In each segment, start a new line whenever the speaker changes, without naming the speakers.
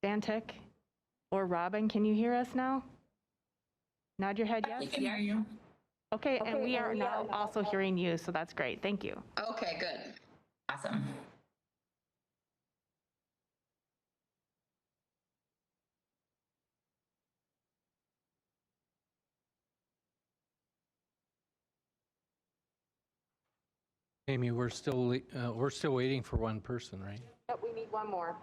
Bantic or Robin, can you hear us now? Nod your head yes.
We can hear you.
Okay, and we are now also hearing you, so that's great. Thank you.
Okay, good. Awesome.
Amy, we're still waiting for one person, right?
Yep, we need one more.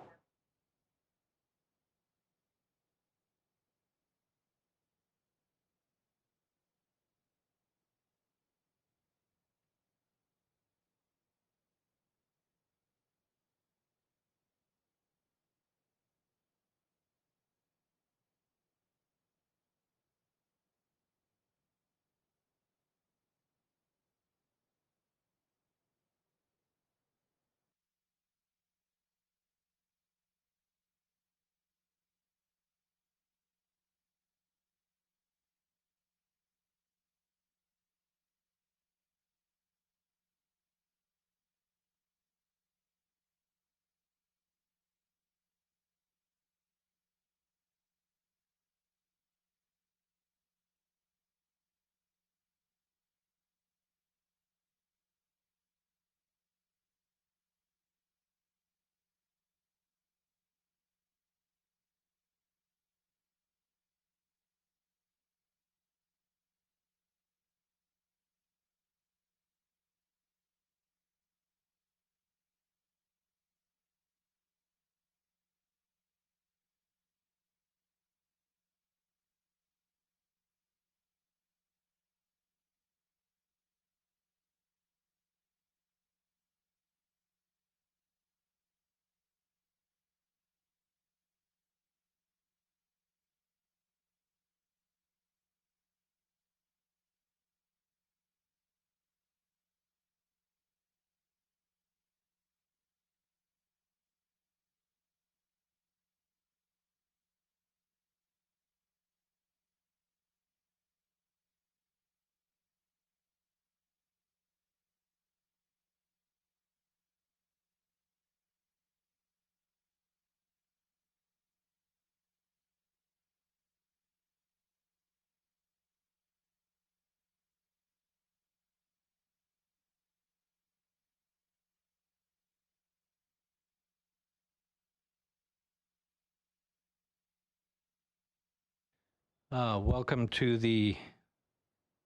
Welcome to the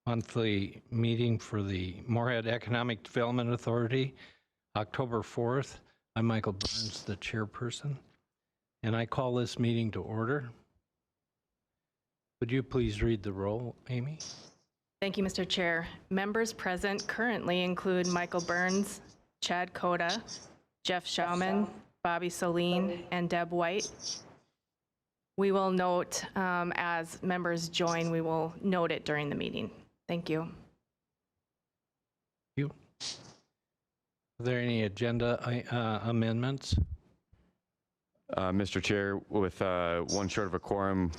monthly meeting for the Moorhead Economic Development Authority, October 4th. I'm Michael Burns, the chairperson, and I call this meeting to order. Would you please read the roll, Amy?
Thank you, Mr. Chair. Members present currently include Michael Burns, Chad Koda, Jeff Schauman, Bobby Soline, and Deb White. We will note as members join, we will note it during the meeting. Thank you.
Thank you. Are there any agenda amendments?
Mr. Chair, with one short of a quorum,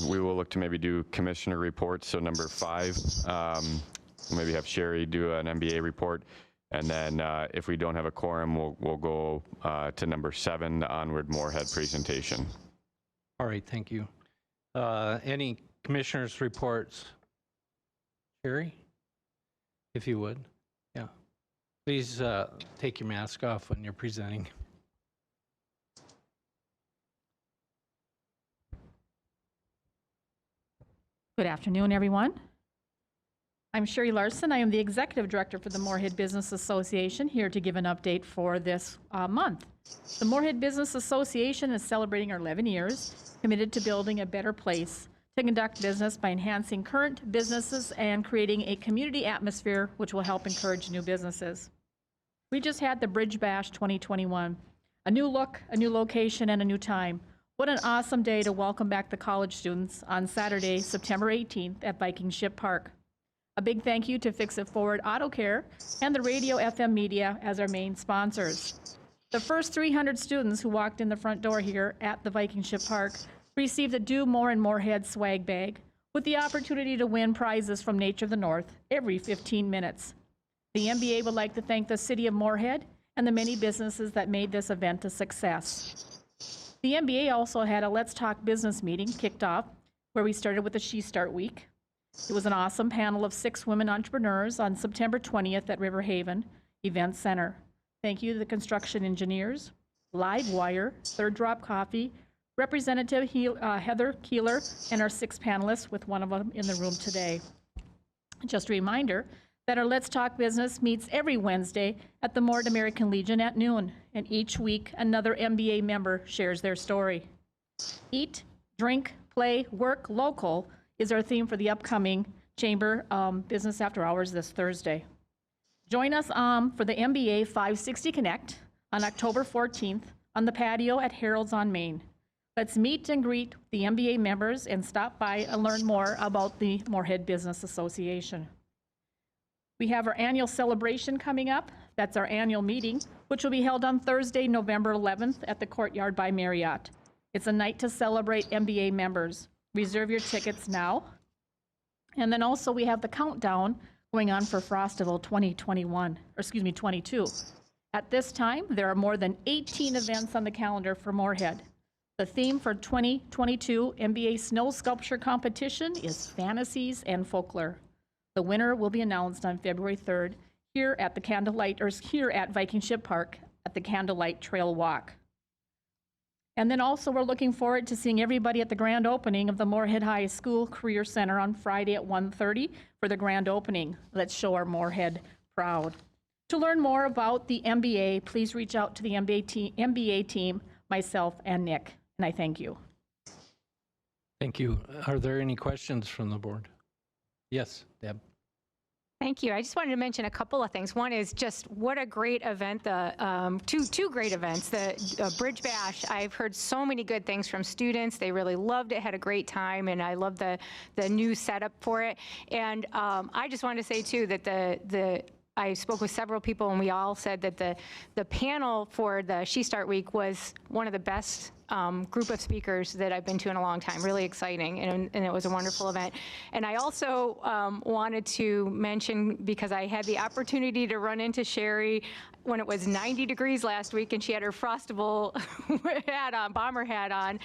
we will look to maybe do commissioner reports. So number 5, we'll maybe have Sherry do an MBA report. And then if we don't have a quorum, we'll go to number 7, the onward Moorhead presentation.
All right, thank you. Any commissioners' reports? Sherry, if you would. Yeah. Please take your mask off when you're presenting.
Good afternoon, everyone. I'm Sherry Larson. I am the Executive Director for the Moorhead Business Association, here to give an update for this month. The Moorhead Business Association is celebrating our 11 years, committed to building a better place to conduct business by enhancing current businesses and creating a community atmosphere which will help encourage new businesses. We just had the Bridge Bash 2021, a new look, a new location, and a new time. What an awesome day to welcome back the college students on Saturday, September 18th at Viking Ship Park. A big thank you to Fix It Forward Auto Care and the Radio FM Media as our main sponsors. The first 300 students who walked in the front door here at the Viking Ship Park received a Do More and Moorhead swag bag with the opportunity to win prizes from Nature of the North every 15 minutes. The MBA would like to thank the City of Moorhead and the many businesses that made this event a success. The MBA also had a Let's Talk Business meeting kicked off, where we started with the She Start Week. It was an awesome panel of 6 women entrepreneurs on September 20th at River Haven Event Center. Thank you to the construction engineers, Livewire, Third Drop Coffee, Representative Heather Keeler, and our 6 panelists, with one of them in the room today. Just a reminder that our Let's Talk Business meets every Wednesday at the Moorhead American Legion at noon, and each week another MBA member shares their story. Eat, drink, play, work local is our theme for the upcoming Chamber Business After Hours this Thursday. Join us for the MBA 560 Connect on October 14th on the patio at Harold's on Main. Let's meet and greet the MBA members and stop by and learn more about the Moorhead Business Association. We have our annual celebration coming up. That's our annual meeting, which will be held on Thursday, November 11th at the Courtyard by Marriott. It's a night to celebrate MBA members. Reserve your tickets now. And then also we have the countdown going on for Frostival 22. At this time, there are more than 18 events on the calendar for Moorhead. The theme for 2022 MBA Snow Sculpture Competition is Fantasies and Folklore. The winner will be announced on February 3rd here at Viking Ship Park at the Candlelight Trail Walk. And then also we're looking forward to seeing everybody at the grand opening of the Moorhead High School Career Center on Friday at 1:30 for the grand opening. Let's show our Moorhead proud. To learn more about the MBA, please reach out to the MBA team, myself, and Nick. And I thank you.
Thank you. Are there any questions from the board? Yes, Deb.
Thank you. I just wanted to mention a couple of things. One is just what a great event, two great events. The Bridge Bash, I've heard so many good things from students. They really loved it, had a great time, and I love the new setup for it. And I just wanted to say, too, that I spoke with several people, and we all said that the panel for the She Start Week was one of the best group of speakers that I've been to in a long time. Really exciting, and it was a wonderful event. And I also wanted to mention, because I had the opportunity to run into Sherry when it was 90 degrees last week, and she had her Frostival bomber hat on.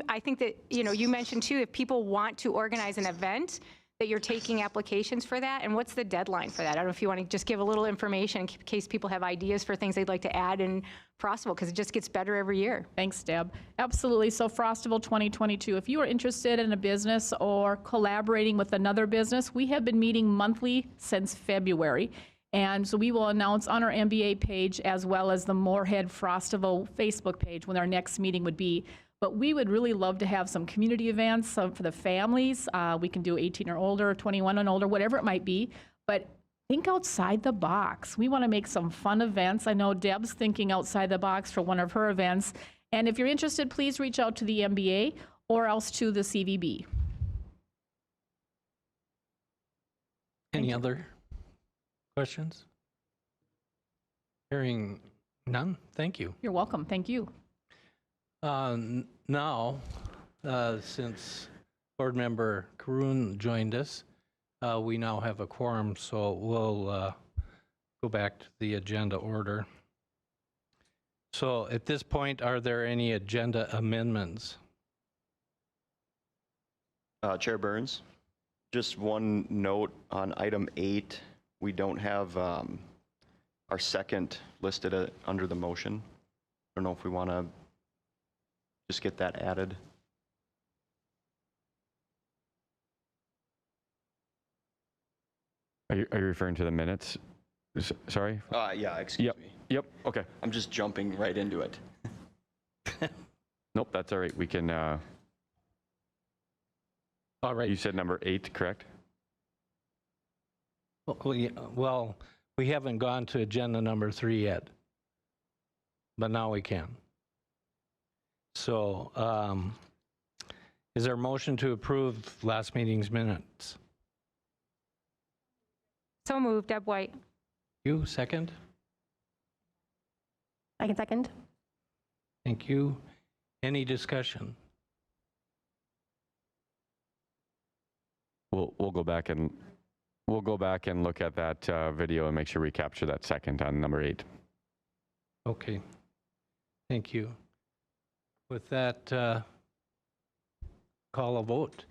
I think that you mentioned too, if people want to organize an event, that you're taking applications for that, and what's the deadline for that? I don't know if you want to just give a little information in case people have ideas for things they'd like to add in Frostival, because it just gets better every year.
Thanks, Deb. Absolutely. So Frostival 2022, if you are interested in a business or collaborating with another business, we have been meeting monthly since February. And so we will announce on our MBA page as well as the Moorhead Frostival Facebook page when our next meeting would be. But we would really love to have some community events for the families. We can do 18 or older, 21 and older, whatever it might be. But think outside the box. We want to make some fun events. I know Deb's thinking outside the box for one of her events. And if you're interested, please reach out to the MBA or else to the CVB.
Any other questions? Hearing none, thank you.
You're welcome. Thank you.
Now, since Board Member Karoun joined us, we now have a quorum, so we'll go back to the agenda order. So at this point, are there any agenda amendments?
Chair Burns, just one note on item 8. We don't have our second listed under the motion. I don't know if we want to just get that added.
Are you referring to the minutes? Sorry?
Yeah, excuse me.
Yep, okay.
I'm just jumping right into it.
Nope, that's all right. We can,
All right.
you said number 8, correct?
Well, we haven't gone to agenda number 3 yet, but now we can. So, is there a motion to approve last meeting's minutes?
So moved, Deb White.
You, second?
I can second.
Thank you. Any discussion?
We'll go back and look at that video and make sure we capture that second on number 8.
Okay. Thank you. With that, call a vote.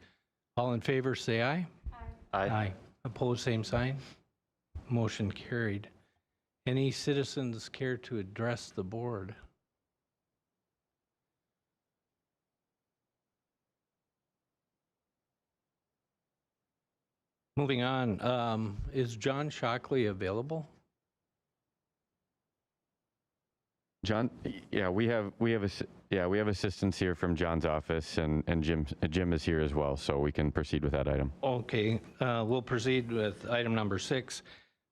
All in favor, say aye. Aye. Opposed, same sign. Motion carried. Any citizens care to address the board? Moving on, is John Shockley available?
John, yeah, we have assistance here from John's office, and Jim is here as well, so we can proceed with that item.
Okay, we'll proceed with item number 6,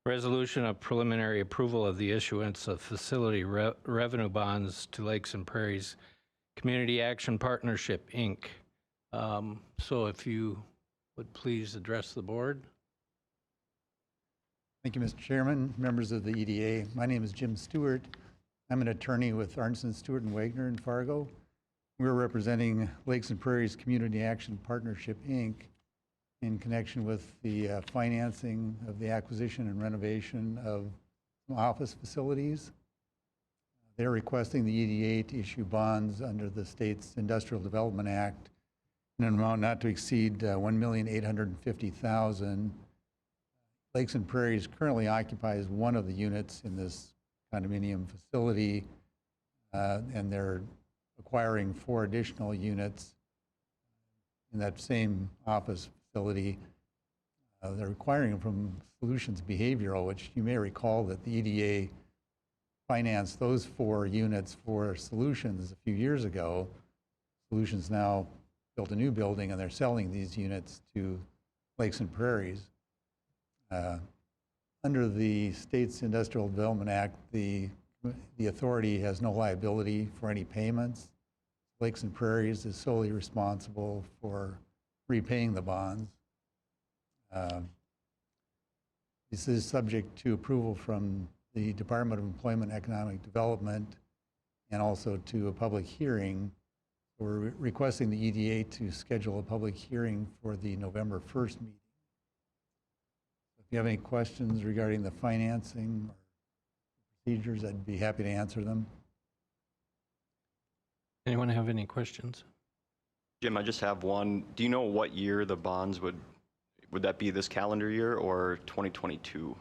resolution of preliminary approval of the issuance of facility revenue bonds to Lakes and Prairies Community Action Partnership, Inc. So if you would please address the board.
Thank you, Mr. Chairman, members of the EDA. My name is Jim Stewart. I'm an attorney with Arnson, Stewart & Wagner in Fargo. We're representing Lakes and Prairies Community Action Partnership, Inc. in connection with the financing of the acquisition and renovation of office facilities. They're requesting the EDA to issue bonds under the state's Industrial Development Act in an amount not to exceed $1,850,000. Lakes and Prairies currently occupies one of the units in this condominium facility, and they're acquiring 4 additional units in that same office facility. They're acquiring them from Solutions Behavioral, which you may recall that the EDA financed those 4 units for Solutions a few years ago. Solutions now built a new building, and they're selling these units to Lakes and Prairies. Under the state's Industrial Development Act, the authority has no liability for any payments. Lakes and Prairies is solely responsible for repaying the bonds. This is subject to approval from the Department of Employment and Economic Development, and also to a public hearing. We're requesting the EDA to schedule a public hearing for the November 1st meeting. If you have any questions regarding the financing or procedures, I'd be happy to answer them.
Anyone have any questions?
Jim, I just have one. Do you know what year the bonds would that be, this calendar year or 2022?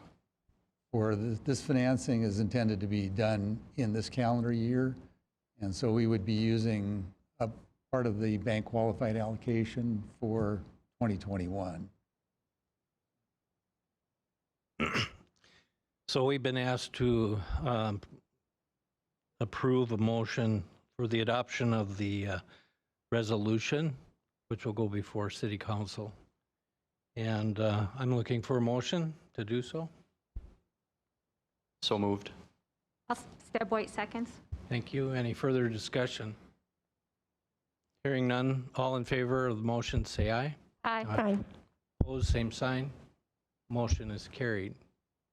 For this financing is intended to be done in this calendar year, and so we would be using a part of the bank qualified allocation for 2021.
So we've been asked to approve a motion for the adoption of the resolution, which will go before City Council. And I'm looking for a motion to do so.
So moved.
Deb White seconds.
Thank you. Any further discussion? Hearing none, all in favor of the motion say aye.
Aye.
Opposed, same sign. Motion is carried.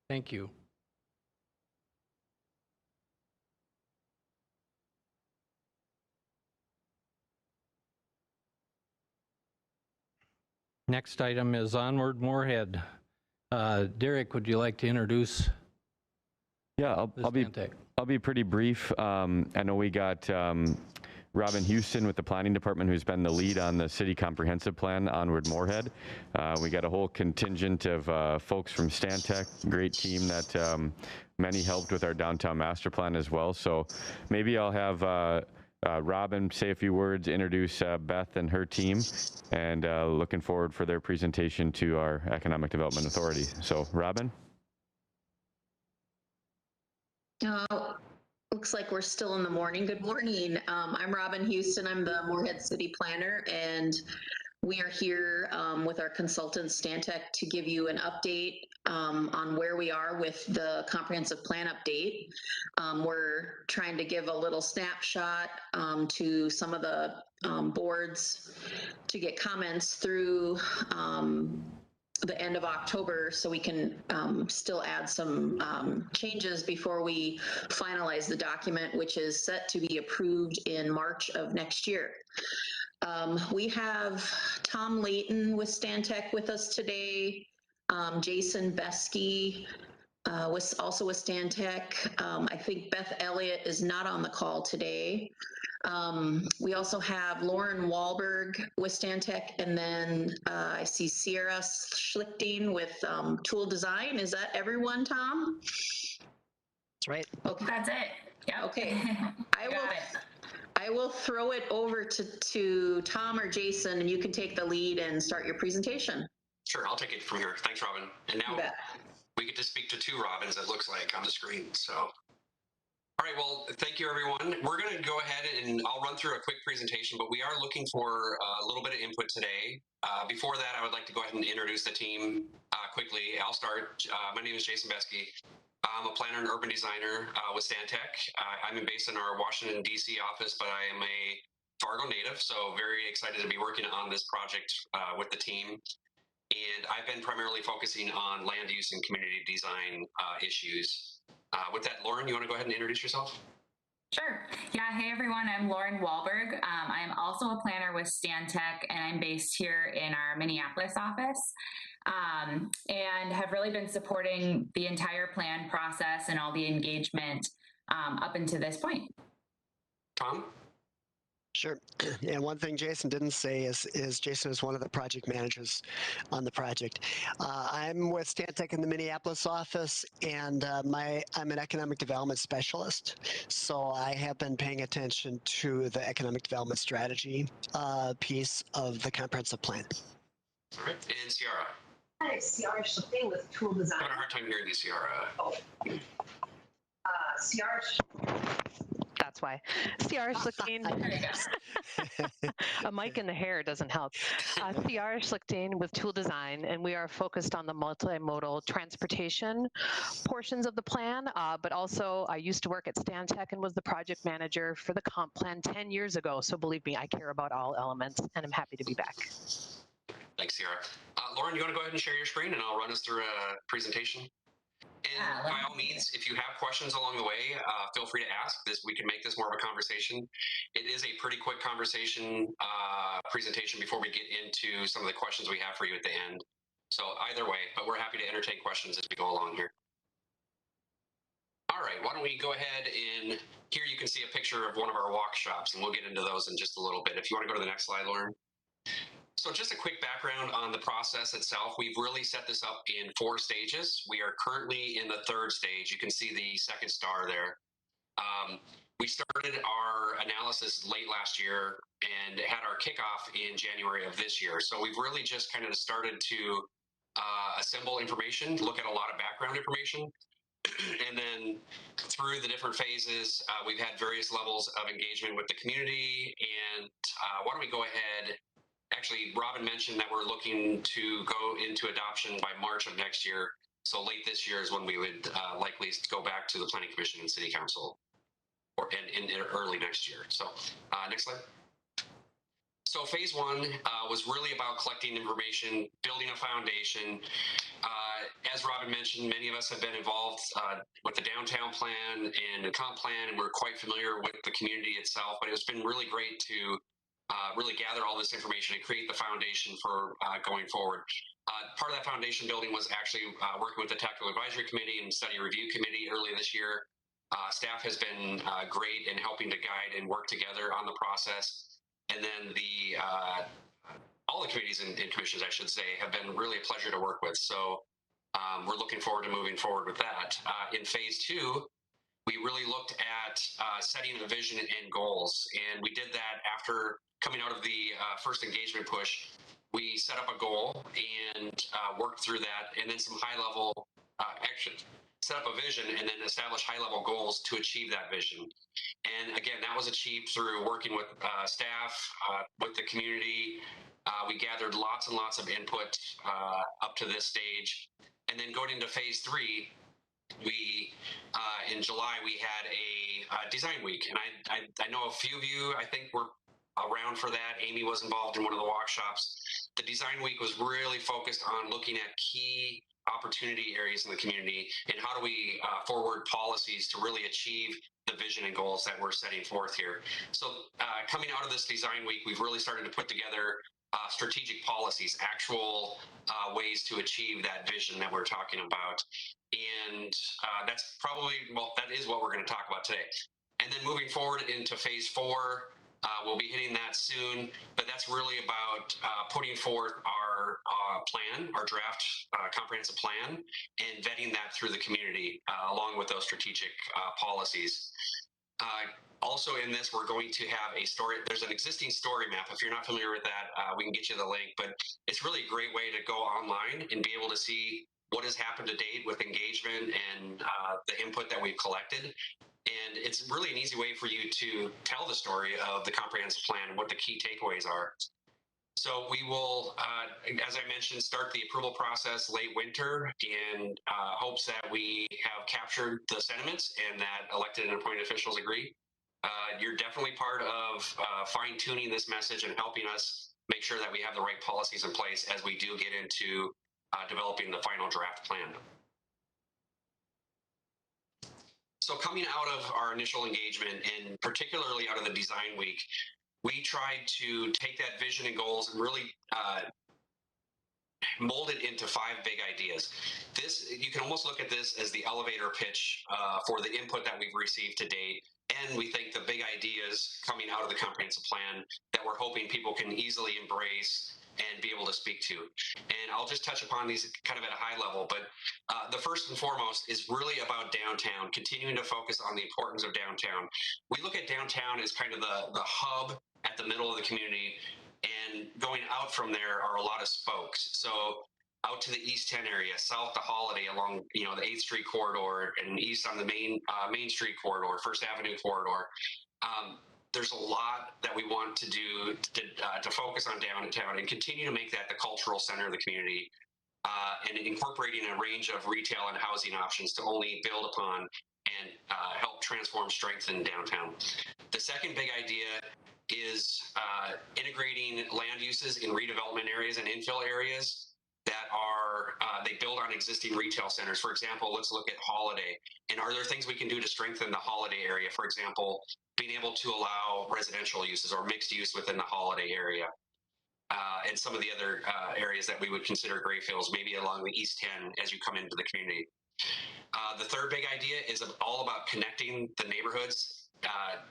Thank you. Next item is Onward Moorhead. Derek, would you like to introduce?
Yeah,
I'll
I'll be pretty brief. I know we got Robin Houston with the Planning Department, who's been the lead on the City Comprehensive Plan, Onward Moorhead. We got a whole contingent of folks from Stantec, great team that many helped with our downtown master plan as well. So maybe I'll have Robin say a few words, introduce Beth and her team, and looking forward for their presentation to our Economic Development Authority. So Robin?
Looks like we're still in the morning. Good morning. I'm Robin Houston. I'm the Moorhead City Planner, and we are here with our consultant Stantec to give you an update on where we are with the comprehensive plan update. We're trying to give a little snapshot to some of the boards to get comments through the end of October, so we can still add some changes before we finalize the document, which is set to be approved in March of next year. We have Tom Layton with Stantec with us today. Jason Besky was also with Stantec. I think Beth Elliott is not on the call today. We also have Lauren Wahlberg with Stantec, and then I see Sierra Schlichting with Tool Design. Is that everyone, Tom?
That's right.
Okay.
That's it. Yep.
Okay. I will.
Got it.
I will throw it over to Tom or Jason, and you can take the lead and start your presentation.
Sure, I'll take it from here. Thanks, Robin. And
You
now
bet.
we get to speak to two Robins, it looks like, on the screen. So, all right, well, thank you, everyone. We're going to go ahead and I'll run through a quick presentation, but we are looking for a little bit of input today. Before that, I would like to go ahead and introduce the team quickly. I'll start. My name is Jason Besky. I'm a planner and urban designer with Stantec. I'm based in our Washington, D.C. office, but I am a Fargo native, so very excited to be working on this project with the team. And I've been primarily focusing on land use and community design issues. With that, Lauren, you want to go ahead and introduce yourself?
Sure. Yeah. Hey, everyone. I'm Lauren Wahlberg. I'm also a planner with Stantec, and I'm based here in our Minneapolis office. And have really been supporting the entire plan process and all the engagement up until this point.
Tom?
Sure. And one thing Jason didn't say is Jason is one of the project managers on the project. I'm with Stantec in the Minneapolis office, and I'm an economic development specialist. So I have been paying attention to the economic development strategy piece of the comprehensive plan.
All right. And Ciara?
Hi, Ciara Schlichting with Tool Design.
I'm having a hard time hearing you, Ciara.
Oh. Ciara. That's why. Ciara Schlichting. A mic in the hair doesn't help. Ciara Schlichting with Tool Design, and we are focused on the multimodal transportation portions of the plan, but also I used to work at Stantec and was the project manager for the comp plan 10 years ago. So believe me, I care about all elements, and I'm happy to be back.
Thanks, Ciara. Lauren, you want to go ahead and share your screen, and I'll run us through a presentation? And by all means, if you have questions along the way, feel free to ask. We can make this more of a conversation. It is a pretty quick conversation presentation before we get into some of the questions we have for you at the end. So either way, but we're happy to entertain questions as we go along here. All right, why don't we go ahead and here you can see a picture of one of our walk shops, and we'll get into those in just a little bit. If you want to go to the next slide, Lauren. So just a quick background on the process itself. We've really set this up in 4 stages. We are currently in the 3rd stage. You can see the 2nd star there. We started our analysis late last year and had our kickoff in January of this year. So we've really just kind of started to assemble information, look at a lot of background information. And then through the different phases, we've had various levels of engagement with the community. And why don't we go ahead. Actually, Robin mentioned that we're looking to go into adoption by March of next year. So late this year is when we would likely go back to the Planning Commission and City Council, or in early next year. So next slide. So phase 1 was really about collecting information, building a foundation. As Robin mentioned, many of us have been involved with the downtown plan and the comp plan, and we're quite familiar with the community itself, but it's been really great to really gather all this information and create the foundation for going forward. Part of that foundation building was actually working with the Technical Advisory Committee and Study Review Committee earlier this year. Staff has been great in helping to guide and work together on the process. And then all the committees and commissions, I should say, have been really a pleasure to work with. So we're looking forward to moving forward with that. In phase 2, we really looked at setting a vision and goals. And we did that after coming out of the first engagement push. We set up a goal and worked through that, and then some high-level action. Set up a vision and then establish high-level goals to achieve that vision. And again, that was achieved through working with staff, with the community. We gathered lots and lots of input up to this stage. And then going into phase 3, we in July we had a design week, and I know a few of you I think were around for that. Amy was involved in one of the workshops. The design week was really focused on looking at key opportunity areas in the community and how do we forward policies to really achieve the vision and goals that we're setting forth here. So coming out of this design week, we've really started to put together strategic policies, actual ways to achieve that vision that we're talking about. And that's probably, well, that is what we're going to talk about today. And then moving forward into phase 4, we'll be hitting that soon, but that's really about putting forth our plan, our draft comprehensive plan, and vetting that through the community along with those strategic policies. Also in this, we're going to have a story. There's an existing story map. If you're not familiar with that, we can get you the link, but it's really a great way to go online and be able to see what has happened to date with engagement and the input that we've collected. And it's really an easy way for you to tell the story of the comprehensive plan and what the key takeaways are. So we will, as I mentioned, start the approval process late winter in hopes that we have captured the sentiments and that elected and appointed officials agree. You're definitely part of fine-tuning this message and helping us make sure that we have the right policies in place as we do get into developing the final draft plan. So coming out of our initial engagement, and particularly out of the design week, we tried to take that vision and goals and really mold it into 5 big ideas. This, you can almost look at this as the elevator pitch for the input that we've received to date. And we think the big ideas coming out of the comprehensive plan that we're hoping people can easily embrace and be able to speak to. And I'll just touch upon these kind of at a high level, but the first and foremost is really about downtown, continuing to focus on the importance of downtown. We look at downtown as kind of the hub at the middle of the community, and going out from there are a lot of spokes. So out to the East 10 area, south to Holiday along, the 8th Street corridor, and east on the Main Street corridor, First Avenue corridor. There's a lot that we want to do to focus on downtown and continue to make that the cultural center of the community, and incorporating a range of retail and housing options to only build upon and help transform, strengthen downtown. The second big idea is integrating land uses in redevelopment areas and infill areas that are, they build on existing retail centers. For example, let's look at Holiday. And are there things we can do to strengthen the Holiday area? For example, being able to allow residential uses or mixed use within the Holiday area. And some of the other areas that we would consider gray fields, maybe along the East 10 as you come into the community. The third big idea is all about connecting the neighborhoods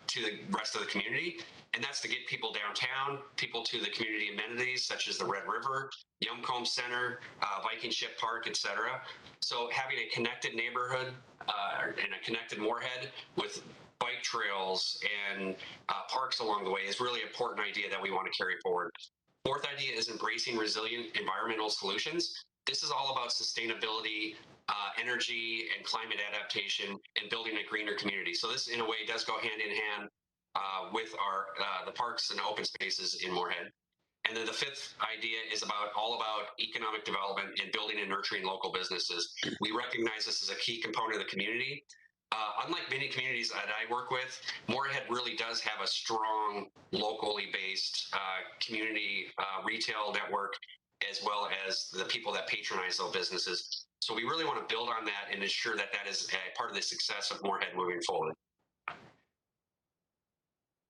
to the rest of the community, and that's to get people downtown, people to the community amenities such as the Red River, Yumcombe Center, Viking Ship Park, etc. So having a connected neighborhood and a connected Moorhead with bike trails and parks along the way is really an important idea that we want to carry forward. Fourth idea is embracing resilient environmental solutions. This is all about sustainability, energy and climate adaptation, and building a greener community. So this, in a way, does go hand in hand with our the parks and open spaces in Moorhead. And then the fifth idea is all about economic development and building and nurturing local businesses. We recognize this as a key component of the community. Unlike many communities that I work with, Moorhead really does have a strong locally based community retail network, as well as the people that patronize those businesses. So we really want to build on that and ensure that that is a part of the success of Moorhead moving forward.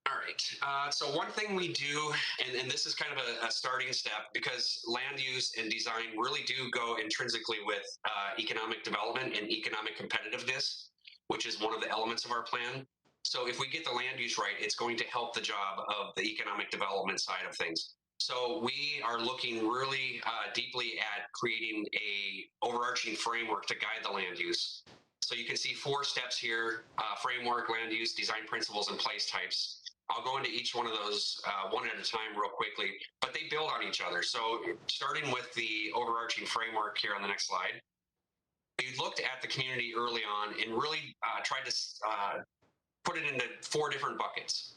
All right, so one thing we do, and this is kind of a starting step, because land use and design really do go intrinsically with economic development and economic competitiveness, which is one of the elements of our plan. So if we get the land use right, it's going to help the job of the economic development side of things. So we are looking really deeply at creating a overarching framework to guide the land use. So you can see 4 steps here: framework, land use, design principles, and place types. I'll go into each one of those one at a time real quickly, but they build on each other. So starting with the overarching framework here on the next slide, we looked at the community early on and really tried to put it into 4 different buckets.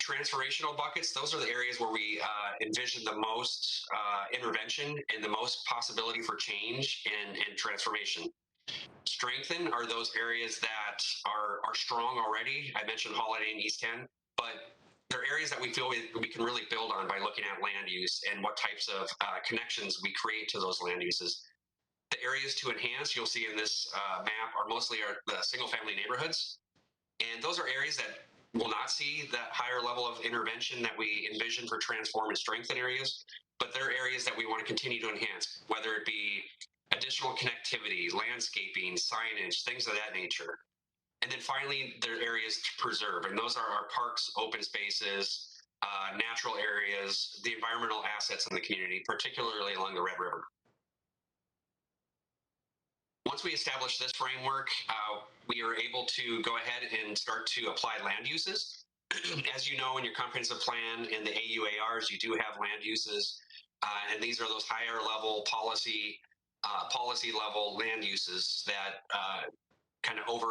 Transformational buckets, those are the areas where we envision the most intervention and the most possibility for change and transformation. Strengthen are those areas that are strong already. I mentioned Holiday and East 10, but they're areas that we feel we can really build on by looking at land use and what types of connections we create to those land uses. The areas to enhance, you'll see in this map, are mostly the single-family neighborhoods. And those are areas that will not see that higher level of intervention that we envision for transform and strengthen areas, but they're areas that we want to continue to enhance, whether it be additional connectivity, landscaping, signage, things of that nature. And then finally, there are areas to preserve, and those are our parks, open spaces, natural areas, the environmental assets in the community, particularly along the Red River. Once we establish this framework, we are able to go ahead and start to apply land uses. As you know, in your comprehensive plan in the AUARs, you do have land uses, and these are those higher level policy level land uses that kind of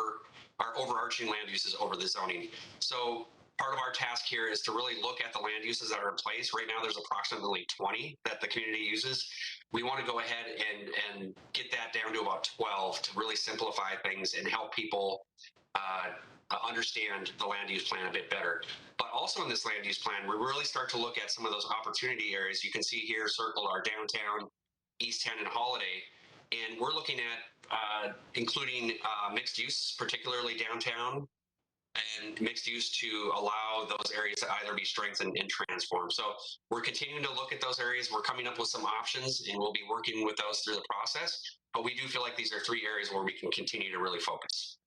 are overarching land uses over the zoning. So part of our task here is to really look at the land uses that are in place. Right now, there's approximately 20 that the community uses. We want to go ahead and get that down to about 12 to really simplify things and help people understand the land use plan a bit better. But also in this land use plan, we really start to look at some of those opportunity areas. You can see here circled our downtown, East 10, and Holiday. And we're looking at including mixed use, particularly downtown, and mixed use to allow those areas to either be strengthened and transformed. So we're continuing to look at those areas. We're coming up with some options, and we'll be working with those through the process. But we do feel like these are 3 areas where we can continue to really focus.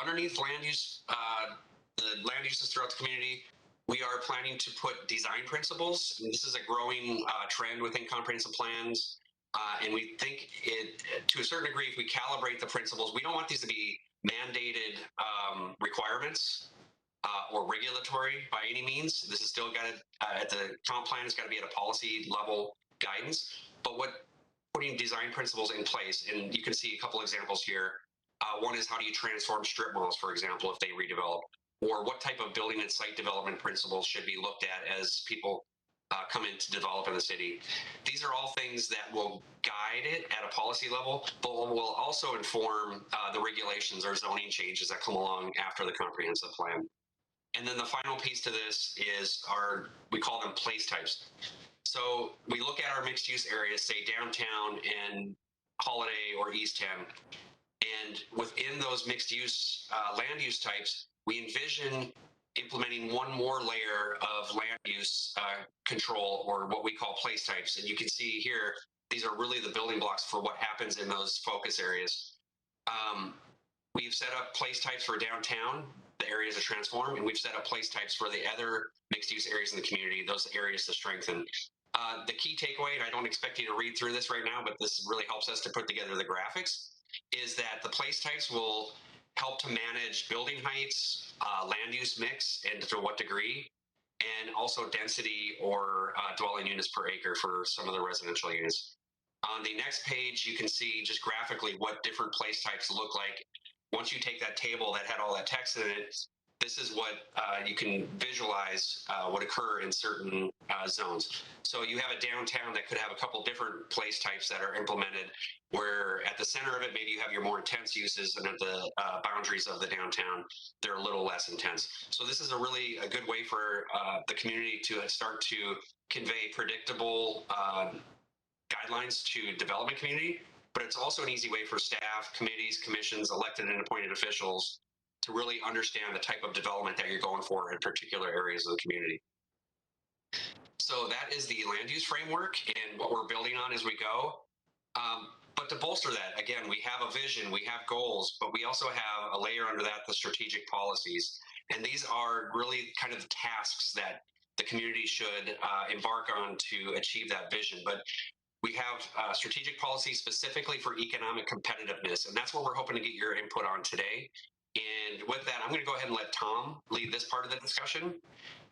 Underneath land use, the land uses throughout the community, we are planning to put design principles. And this is a growing trend within comprehensive plans. And we think to a certain degree, if we calibrate the principles, we don't want these to be mandated requirements or regulatory by any means. This is still got to, at the comp plan, it's got to be at a policy level guidance. But putting design principles in place, and you can see a couple examples here. One is how do you transform strip malls, for example, if they redevelop? Or what type of building and site development principles should be looked at as people come in to develop in the city? These are all things that will guide it at a policy level, but will also inform the regulations or zoning changes that come along after the comprehensive plan. And then the final piece to this is we call them place types. So we look at our mixed use areas, say downtown and Holiday or East 10, and within those mixed use land use types, we envision implementing one more layer of land use control, or what we call place types. And you can see here, these are really the building blocks for what happens in those focus areas. We've set up place types for downtown, the areas to transform, and we've set up place types for the other mixed use areas in the community, those areas to strengthen. The key takeaway, and I don't expect you to read through this right now, but this really helps us to put together the graphics, is that the place types will help to manage building heights, land use mix, and to what degree, and also density or dwelling units per acre for some of the residential units. On the next page, you can see just graphically what different place types look like. Once you take that table that had all that text in it, this is what you can visualize would occur in certain zones. So you have a downtown that could have a couple different place types that are implemented, where at the center of it, maybe you have your more intense uses, and at the boundaries of the downtown, they're a little less intense. So this is a good way for the community to start to convey predictable guidelines to development community, but it's also an easy way for staff, committees, commissions, elected and appointed officials to really understand the type of development that you're going for in particular areas of the community. So that is the land use framework and what we're building on as we go. But to bolster that, again, we have a vision, we have goals, but we also have a layer under that, the strategic policies. And these are really kind of the tasks that the community should embark on to achieve that vision. But we have strategic policy specifically for economic competitiveness, and that's what we're hoping to get your input on today. And with that, I'm going to go ahead and let Tom lead this part of the discussion.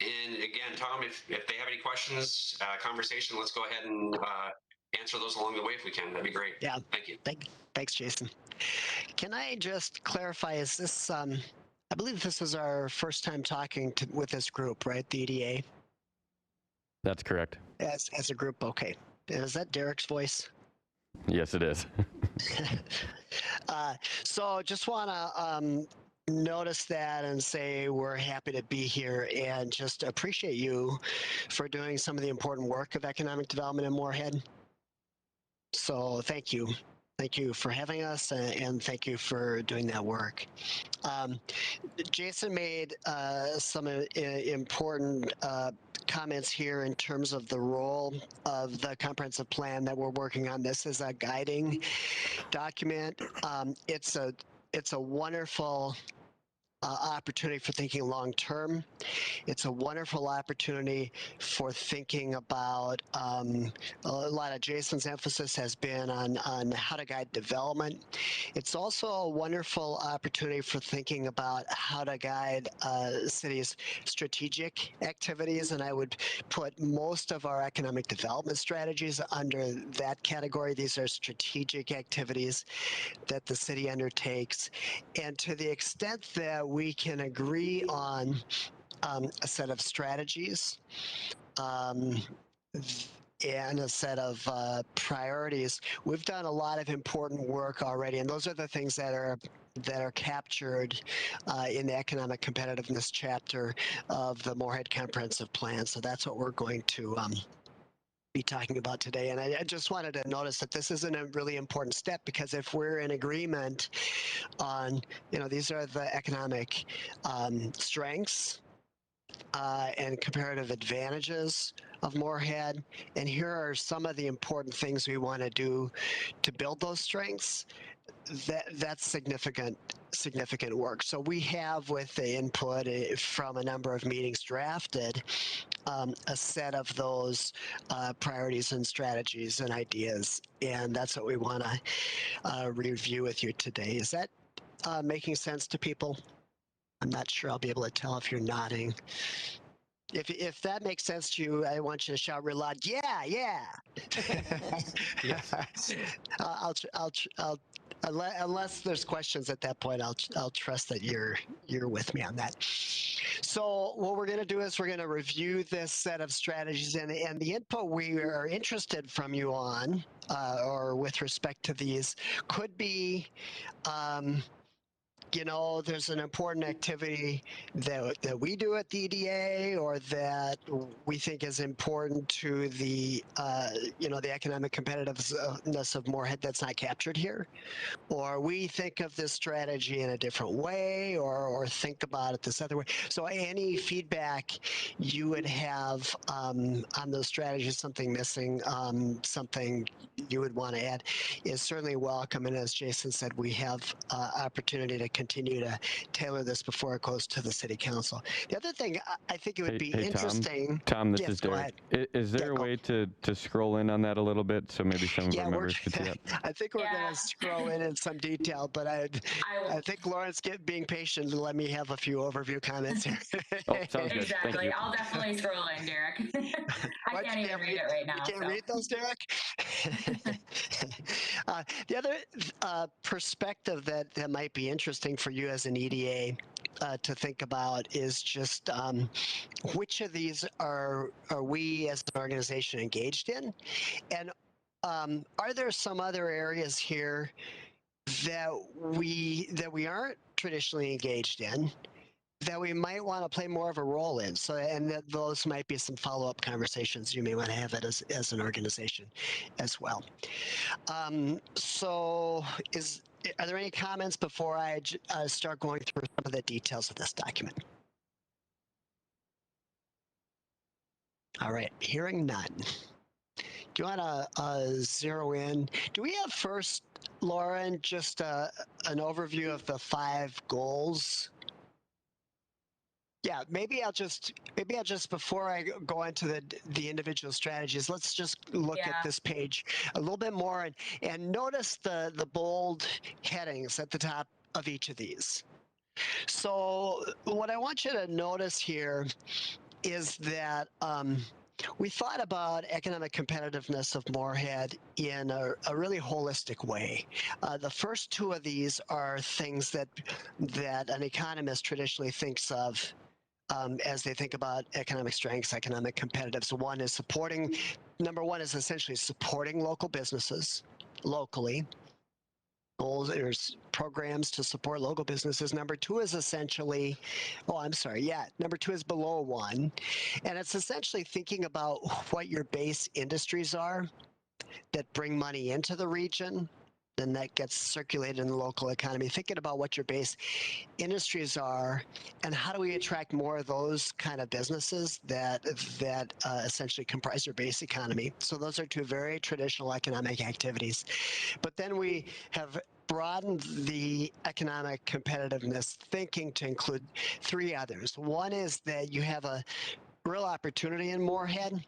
And again, Tom, if they have any questions, conversation, let's go ahead and answer those along the way if we can. That'd be great.
Yeah.
Thank you.
Thanks, Jason. Can I just clarify, is this, I believe this is our first time talking with this group, right? The EDA?
That's correct.
As a group, okay. Is that Derek's voice?
Yes, it is.
So just want to notice that and say we're happy to be here and just appreciate you for doing some of the important work of economic development in Moorhead. So thank you. Thank you for having us, and thank you for doing that work. Jason made some important comments here in terms of the role of the comprehensive plan that we're working on. This is a guiding document. It's a wonderful opportunity for thinking long term. It's a wonderful opportunity for thinking about a lot of Jason's emphasis has been on how to guide development. It's also a wonderful opportunity for thinking about how to guide cities' strategic activities, and I would put most of our economic development strategies under that category. These are strategic activities that the city undertakes, and to the extent that we can agree on a set of strategies and a set of priorities. We've done a lot of important work already, and those are the things that are captured in the economic competitiveness chapter of the Moorhead Comprehensive Plan. So that's what we're going to be talking about today. And I just wanted to notice that this is a really important step, because if we're in agreement on, these are the economic strengths and comparative advantages of Moorhead, and here are some of the important things we want to do to build those strengths. That's significant work. So we have, with the input from a number of meetings, drafted a set of those priorities and strategies and ideas, and that's what we want to review with you today. Is that making sense to people? I'm not sure I'll be able to tell if you're nodding. If that makes sense to you, I want you to shout real loud, yeah.
Yes.
Unless there's questions at that point, I'll trust that you're with me on that. So what we're going to do is we're going to review this set of strategies, and the input we are interested from you on, or with respect to these, could be, there's an important activity that we do at the EDA, or that we think is important to the, the economic competitiveness of Moorhead that's not captured here. Or we think of this strategy in a different way, or think about it this other way. So any feedback you would have on those strategies, something missing, something you would want to add, is certainly welcome. And as Jason said, we have opportunity to continue to tailor this before it goes to the city council. The other thing I think it would be interesting.
Tom, this
yes,
is
go
Derek.
ahead.
Is there a way to scroll in on that a little bit, so maybe some of our members could see that?
I think we're going to scroll in some detail, but I think Lauren's being patient to let me have a few overview comments here.
Oh, sounds good.
Exactly.
Thank you.
I'll definitely scroll in, Derek. I can't even read it right now.
You can't read those, Derek? The other perspective that might be interesting for you as an EDA to think about is just which of these are we as an organization engaged in? And are there some other areas here that we aren't traditionally engaged in, that we might want to play more of a role in? So, and that those might be some follow-up conversations you may want to have it as an organization as well. So are there any comments before I start going through some of the details of this document? All right, hearing none. Do you want to zero in? Do we have first, Lauren, just an overview of the 5 goals? Yeah, maybe I'll just before I go into the individual strategies, let's just look at this page a little bit more and notice the bold headings at the top of each of these. So what I want you to notice here is that we thought about economic competitiveness of Moorhead in a really holistic way. The first 2 of these are things that an economist traditionally thinks of as they think about economic strengths, economic competitiveness. Number one is essentially supporting local businesses locally. Goals, there's programs to support local businesses. Number 2 is essentially, number 2 is below 1. And it's essentially thinking about what your base industries are that bring money into the region, then that gets circulated in the local economy. Thinking about what your base industries are, and how do we attract more of those kind of businesses that essentially comprise your base economy. So those are two very traditional economic activities. But then we have broadened the economic competitiveness thinking to include three others. One is that you have a real opportunity in Moorhead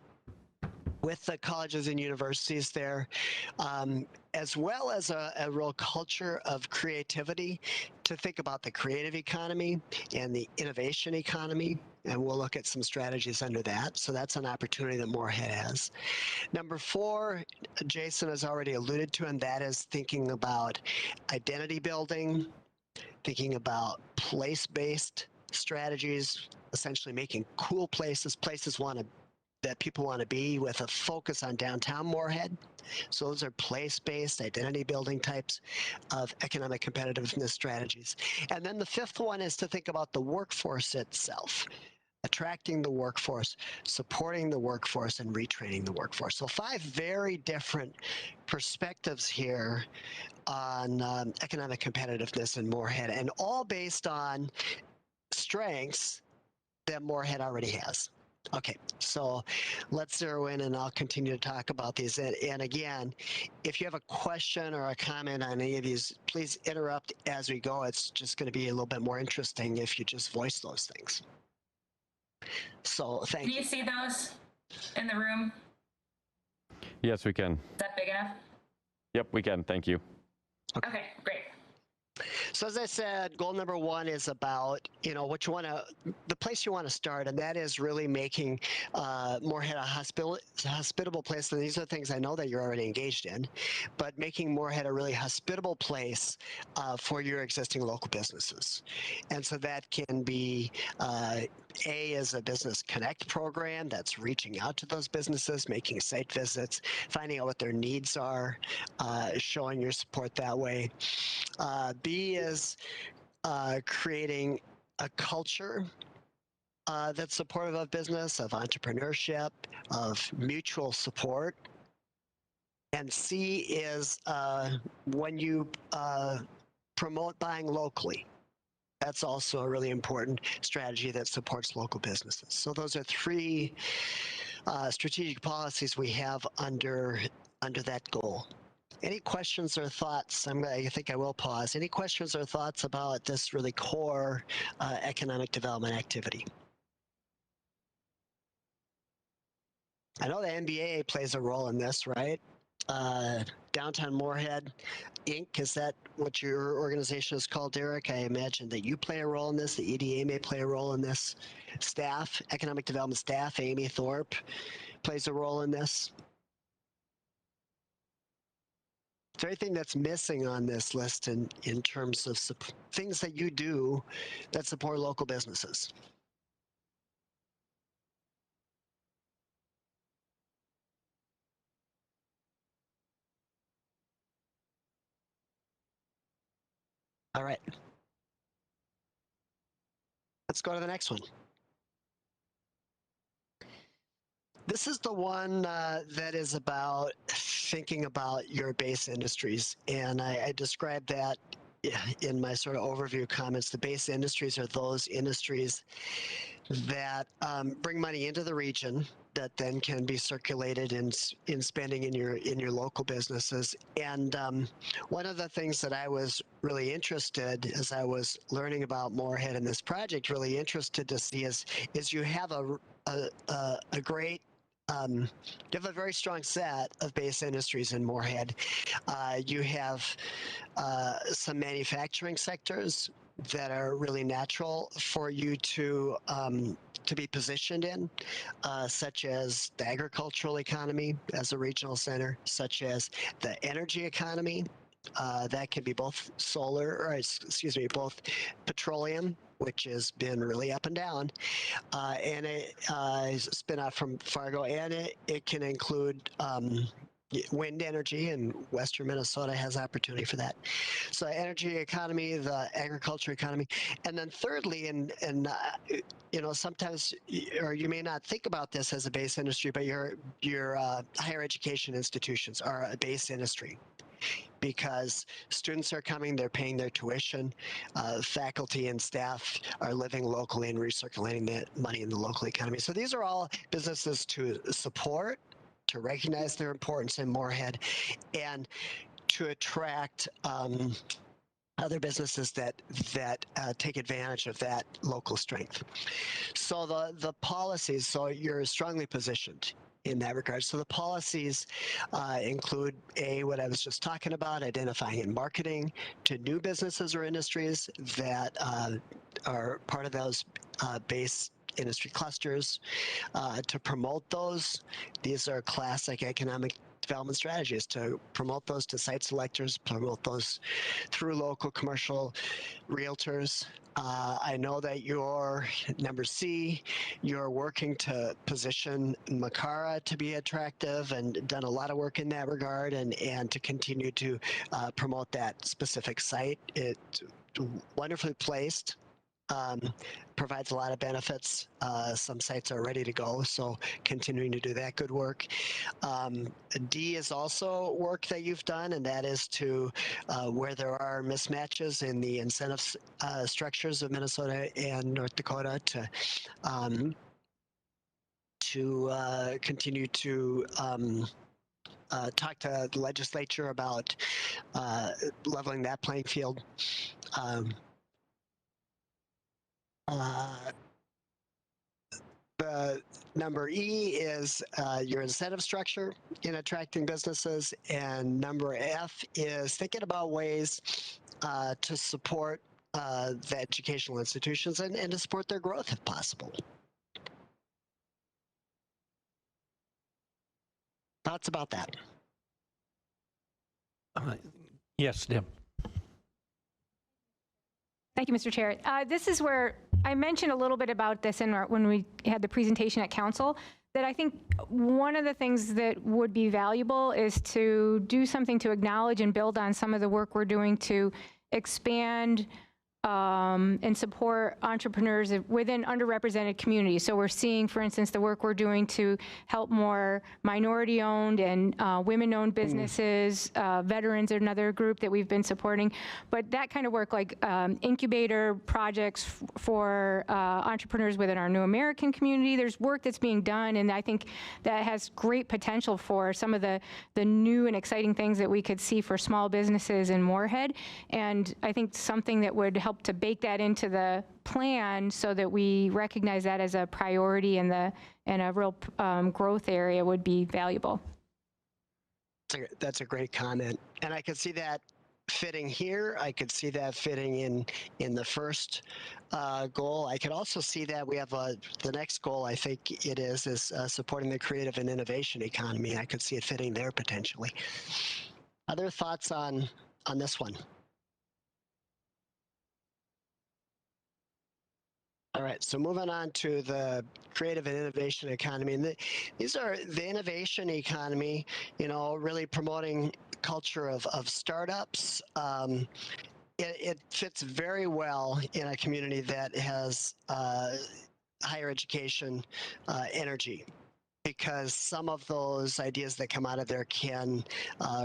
with the colleges and universities there, as well as a real culture of creativity to think about the creative economy and the innovation economy. And we'll look at some strategies under that. So that's an opportunity that Moorhead has. Number four, Jason has already alluded to, and that is thinking about identity building, thinking about place-based strategies, essentially making cool places that people want to be, with a focus on downtown Moorhead. So those are place-based identity building types of economic competitiveness strategies. And then the fifth one is to think about the workforce itself, attracting the workforce, supporting the workforce, and retraining the workforce. So 5 very different perspectives here on economic competitiveness in Moorhead, and all based on strengths that Moorhead already has. Okay, so let's zero in, and I'll continue to talk about these. And again, if you have a question or a comment on any of these, please interrupt as we go. It's just going to be a little bit more interesting if you just voice those things. So thank you.
Can you see those in the room?
Yes, we can.
Is that big enough?
Yep, we can. Thank you.
Okay, great.
So as I said, goal number one is about, what you want to, the place you want to start, and that is really making Moorhead a hospitable place. And these are things I know that you're already engaged in, but making Moorhead a really hospitable place for your existing local businesses. And so that can be is a business connect program that's reaching out to those businesses, making site visits, finding out what their needs are, showing your support that way. B is creating a culture that's supportive of business, of entrepreneurship, of mutual support. And C is when you promote buying locally. That's also a really important strategy that supports local businesses. So those are 3 strategic policies we have under that goal. Any questions or thoughts? I think I will pause. Any questions or thoughts about this really core economic development activity? I know the NBA plays a role in this, right? Downtown Moorhead Inc., is that what your organization is called, Derek? I imagine that you play a role in this. The EDA may play a role in this. Staff, economic development staff, Amy Thorpe plays a role in this. Is there anything that's missing on this list in terms of things that you do that support local businesses? All right. Let's go to the next one. This is the one that is about thinking about your base industries. And I described that in my sort of overview comments. The base industries are those industries that bring money into the region that then can be circulated in spending in your local businesses. And one of the things that I was really interested, as I was learning about Moorhead and this project, really interested to see is you have a great you have a very strong set of base industries in Moorhead. You have some manufacturing sectors that are really natural for you to be positioned in, such as the agricultural economy as a regional center, such as the energy economy. That can be both both petroleum, which has been really up and down, and it is a spin off from Fargo, and it can include wind energy, and western Minnesota has opportunity for that. So energy economy, the agriculture economy, and then thirdly, and sometimes, or you may not think about this as a base industry, but your higher education institutions are a base industry. because students are coming, they're paying their tuition, faculty and staff are living locally and recirculating that money in the local economy. So these are all businesses to support, to recognize their importance in Moorhead, and to attract other businesses that take advantage of that local strength. So the policies, so you're strongly positioned in that regard. So the policies include what I was just talking about, identifying and marketing to new businesses or industries that are part of those base industry clusters, to promote those. These are classic economic development strategies, to promote those to site selectors, promote those through local commercial realtors. I know that your number C, you're working to position Makara to be attractive and done a lot of work in that regard, and to continue to promote that specific site. It's wonderfully placed. Provides a lot of benefits. Some sites are ready to go, so continuing to do that good work. D is also work that you've done, and that is to where there are mismatches in the incentive structures of Minnesota and North Dakota to continue to talk to the legislature about leveling that playing field. The number E is your incentive structure in attracting businesses, and number F is thinking about ways to support the educational institutions and to support their growth if possible. Thoughts about that?
Yes, Deb.
Thank you, Mr. Chair. This is where I mentioned a little bit about this when we had the presentation at council, that I think one of the things that would be valuable is to do something to acknowledge and build on some of the work we're doing to expand and support entrepreneurs within underrepresented communities. So we're seeing, for instance, the work we're doing to help more minority-owned and women-owned businesses. Veterans are another group that we've been supporting. But that kind of work, like incubator projects for entrepreneurs within our New American community, there's work that's being done, and I think that has great potential for some of the new and exciting things that we could see for small businesses in Moorhead. And I think something that would help to bake that into the plan so that we recognize that as a priority and a real growth area would be valuable.
That's a great comment, and I could see that fitting here. I could see that fitting in the first goal. I could also see that we have the next goal. I think it is supporting the creative and innovation economy. I could see it fitting there potentially. Other thoughts on this one? All right, so moving on to the creative and innovation economy. And these are the innovation economy, really promoting culture of startups. It fits very well in a community that has higher education energy, because some of those ideas that come out of there can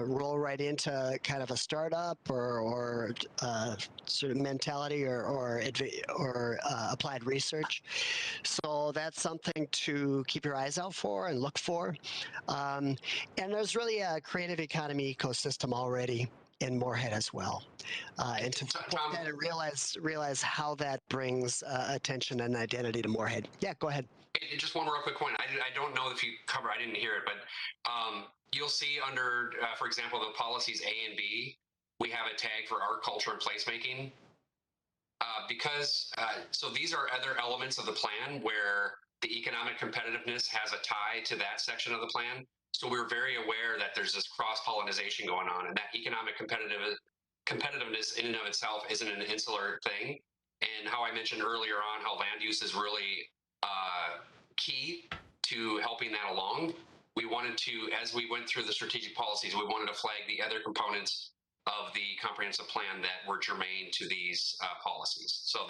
roll right into kind of a startup or sort of mentality or applied research. So that's something to keep your eyes out for and look for. And there's really a creative economy ecosystem already in Moorhead as well. And to support that and realize how that brings attention and identity to Moorhead. Yeah, go ahead.
Just one real quick point. I don't know if you cover, I didn't hear it, but you'll see under, for example, the policies A and B, we have a tag for art, culture, and placemaking. So these are other elements of the plan where the economic competitiveness has a tie to that section of the plan. So we're very aware that there's this cross-pollination going on, and that economic competitiveness in and of itself isn't an insular thing. And how I mentioned earlier on how land use is really key to helping that along. We wanted to, as we went through the strategic policies, we wanted to flag the other components of the comprehensive plan that were germane to these policies. So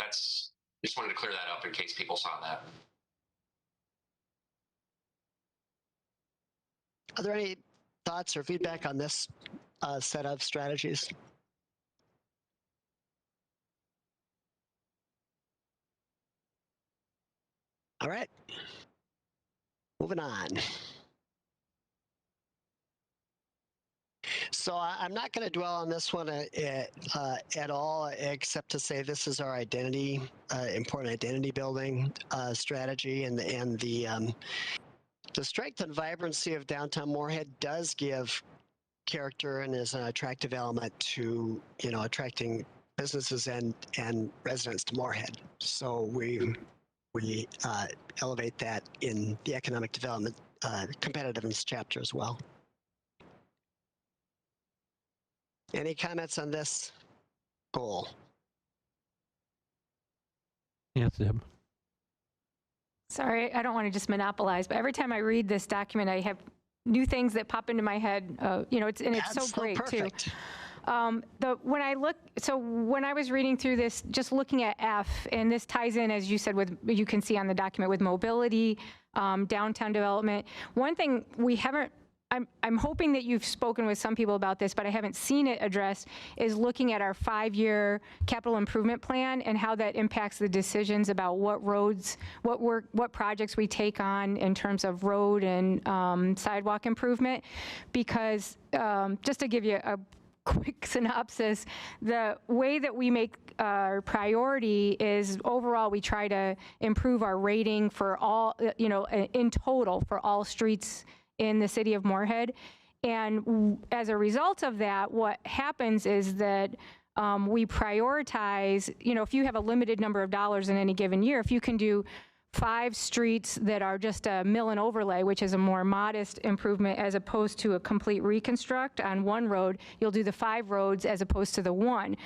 just wanted to clear that up in case people saw that.
Are there any thoughts or feedback on this set of strategies. All right, moving on. So I'm not going to dwell on this one at all, except to say this is our identity, important identity building strategy, and the strength and vibrancy of downtown Moorhead does give character and is an attractive element to attracting businesses and residents to Moorhead. So we elevate that in the economic development competitiveness chapter as well. Any comments on this goal?
Yes, Deb.
Sorry, I don't want to just monopolize, but every time I read this document, I have new things that pop into my head. It's
That's
so great
perfect.
too. When I was reading through this, just looking at F, and this ties in, as you said, with, you can see on the document, with mobility, downtown development. One thing we haven't, I'm hoping that you've spoken with some people about this, but I haven't seen it addressed, is looking at our 5-year capital improvement plan and how that impacts the decisions about what roads, what projects we take on in terms of road and sidewalk improvement. Because just to give you a quick synopsis, the way that we make our priority is overall we try to improve our rating for all, in total for all streets in the city of Moorhead. And as a result of that, what happens is that we prioritize, if you have a limited number of dollars in any given year, if you can do 5 streets that are just a mill and overlay, which is a more modest improvement as opposed to a complete reconstruct on one road, you'll do the 5 roads as opposed to the 1,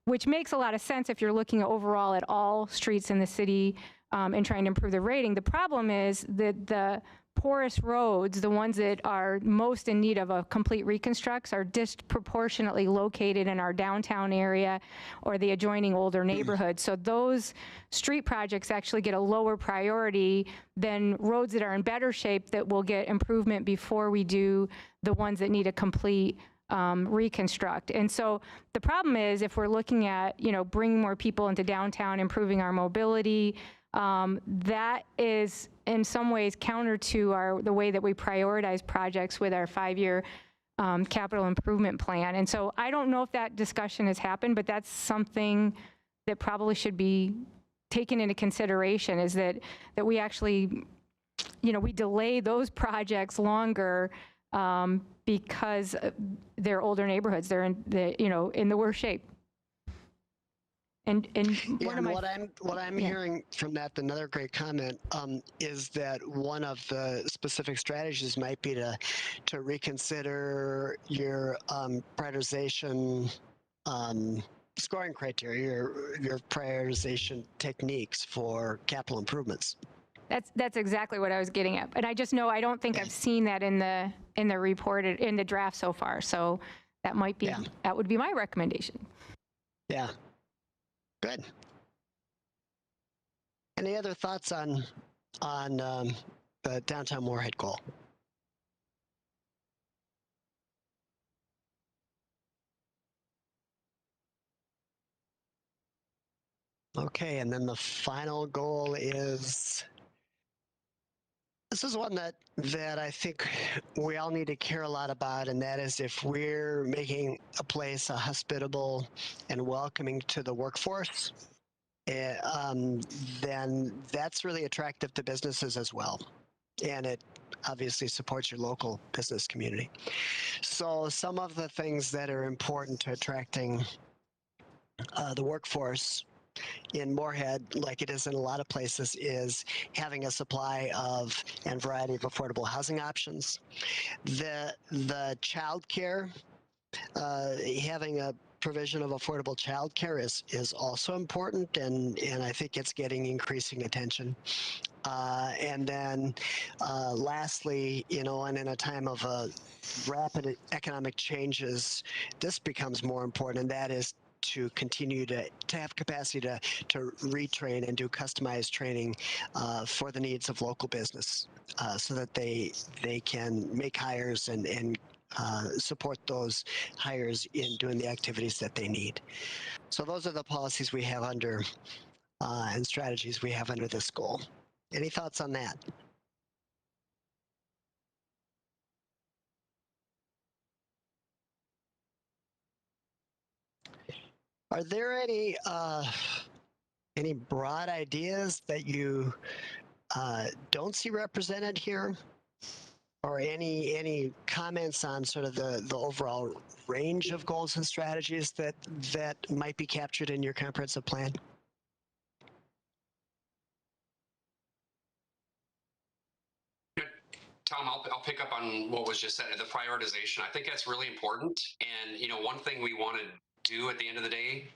which makes a lot of sense if you're looking overall at all streets in the city and trying to improve the rating. The problem is that the poorest roads, the ones that are most in need of a complete reconstructs, are disproportionately located in our downtown area or the adjoining older neighborhoods. So those street projects actually get a lower priority than roads that are in better shape that will get improvement before we do the ones that need a complete reconstruct. And so the problem is, if we're looking at, bringing more people into downtown, improving our mobility, that is in some ways counter to the way that we prioritize projects with our 5-year capital improvement plan. And so I don't know if that discussion has happened, but that's something that probably should be taken into consideration, is that we actually, we delay those projects longer because they're older neighborhoods. They're in the worst shape. And
what I'm hearing from that, another great comment, is that one of the specific strategies might be to reconsider your prioritization scoring criteria, your prioritization techniques for capital improvements.
That's exactly what I was getting at. And I just know I don't think I've seen that in the report, in the draft so far. So that might be, that would be my recommendation.
Yeah. Good. Any other thoughts on the downtown Moorhead goal? Okay, and then the final goal is, this is one that I think we all need to care a lot about, and that is if we're making a place hospitable and welcoming to the workforce, then that's really attractive to businesses as well. And it obviously supports your local business community. So some of the things that are important to attracting the workforce in Moorhead, like it is in a lot of places, is having a supply of and variety of affordable housing options. The child care, having a provision of affordable child care is also important, and I think it's getting increasing attention. And then lastly, and in a time of rapid economic changes, this becomes more important, and that is to continue to have capacity to retrain and do customized training for the needs of local business, so that they can make hires and support those hires in doing the activities that they need. So those are the policies we have under and strategies we have under this goal. Any thoughts on that? Are there any broad ideas that you don't see represented here? Or any comments on sort of the overall range of goals and strategies that might be captured in your comprehensive plan?
Tom, I'll pick up on what was just said, the prioritization. I think that's really important. And, you know, one thing we want to do at the end of the day,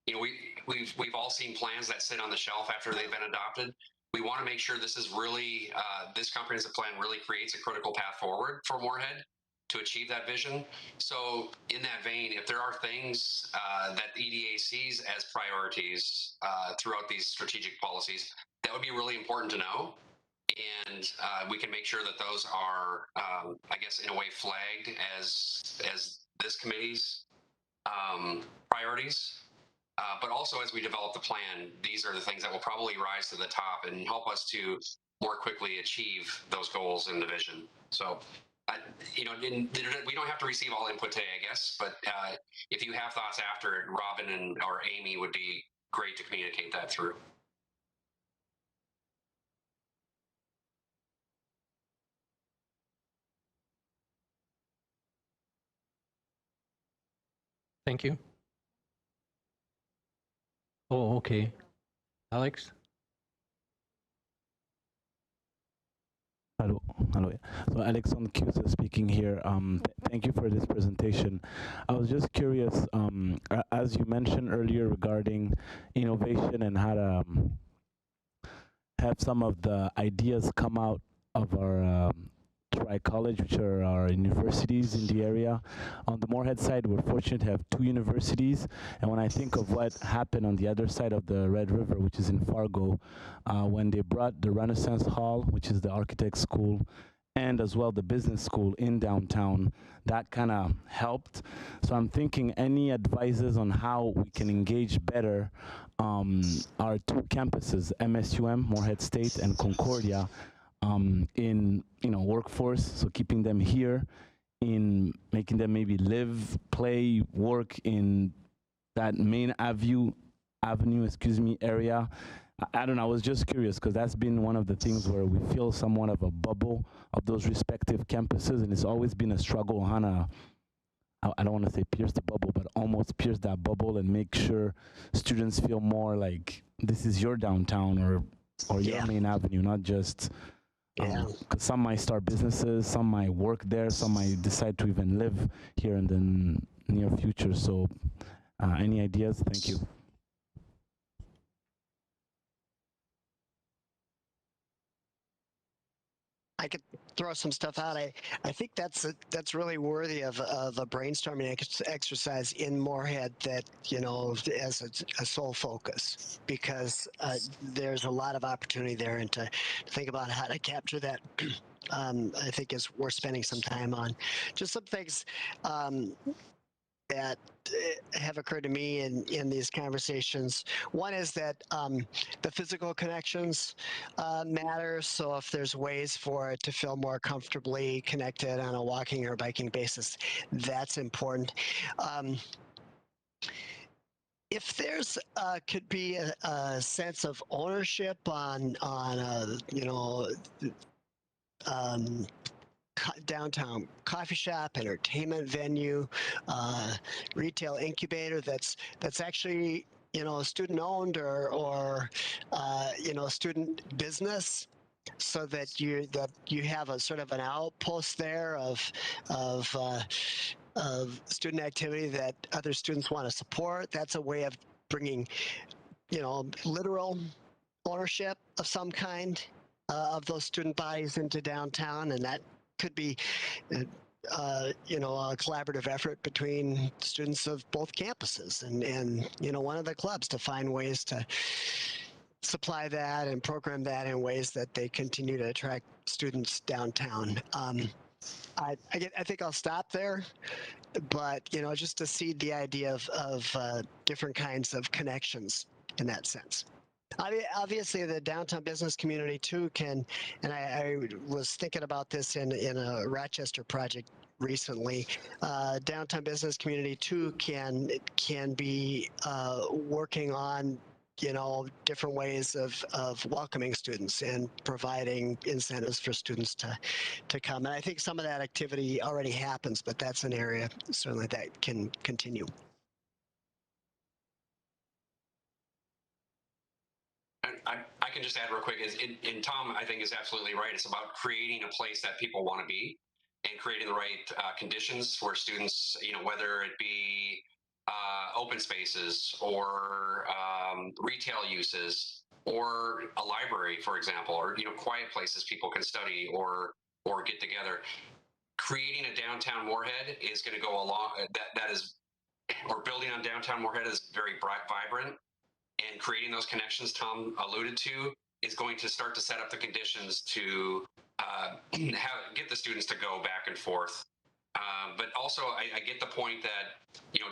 you know, we've all seen plans that sit on the shelf after they've been adopted. We want to make sure this is really, this comprehensive plan really creates a critical path forward for Moorhead to achieve that vision. So in that vein, if there are things that EDA sees as priorities throughout these strategic policies, that would be really important to know. And we can make sure that those are, I guess, in a way flagged as this committee's priorities. But also, as we develop the plan, these are the things that will probably rise to the top and help us to more quickly achieve those goals in the vision. So, you know, we don't have to receive all input today, I guess. But if you have thoughts after it, Robin or Amy would be great to communicate that through.
Thank you. Oh, okay. Alex?
Hello. So Alex on Cusa speaking here. Thank you for this presentation. I was just curious, as you mentioned earlier regarding innovation and how to have some of the ideas come out of our Tri-College, which are our universities in the area. On the Moorhead side, we're fortunate to have 2 universities. And when I think of what happened on the other side of the Red River, which is in Fargo, when they brought the Renaissance Hall, which is the architect school, and as well the business school in downtown, that kind of helped. So I'm thinking any advices on how we can engage better our 2 campuses, MSUM, Moorhead State, and Concordia, in workforce, so keeping them here, in making them maybe live, play, work in that main avenue, area. I don't know, I was just curious because that's been one of the things where we feel somewhat of a bubble of those respective campuses, and it's always been a struggle, Hannah. I don't want to say pierce the bubble, but almost pierce that bubble and make sure students feel more like this is your downtown or your main avenue, not just. Because some might start businesses, some might work there, some might decide to even live here in the near future. So any ideas? Thank you.
I could throw some stuff out. I think that's really worthy of a brainstorming exercise in Moorhead that, as a sole focus, because there's a lot of opportunity there, and to think about how to capture that, I think is worth spending some time on. Just some things that have occurred to me in these conversations. One is that the physical connections matter. So if there's ways for it to feel more comfortably connected on a walking or biking basis, that's important. If there's could be a sense of ownership on downtown coffee shop, entertainment venue, retail incubator that's actually student owned or student business, so that you have a sort of an outpost there of student activity that other students want to support. That's a way of bringing literal ownership of some kind of those student bodies into downtown, and that could be a collaborative effort between students of both campuses and one of the clubs to find ways to supply that and program that in ways that they continue to attract students downtown. I think I'll stop there, but just to seed the idea of different kinds of connections in that sense. Obviously, the downtown business community too can, and I was thinking about this in a Rochester project recently. Downtown business community too can be working on different ways of welcoming students and providing incentives for students to come. And I think some of that activity already happens, but that's an area certainly that can continue.
I can just add real quick, and Tom, I think, is absolutely right. It's about creating a place that people want to be and creating the right conditions for students, whether it be open spaces or retail uses or a library, for example, or, quiet places people can study or get together. Creating a downtown Moorhead is going to go along, or building on downtown Moorhead is very vibrant. And creating those connections Tom alluded to is going to start to set up the conditions to get the students to go back and forth. But also, I get the point that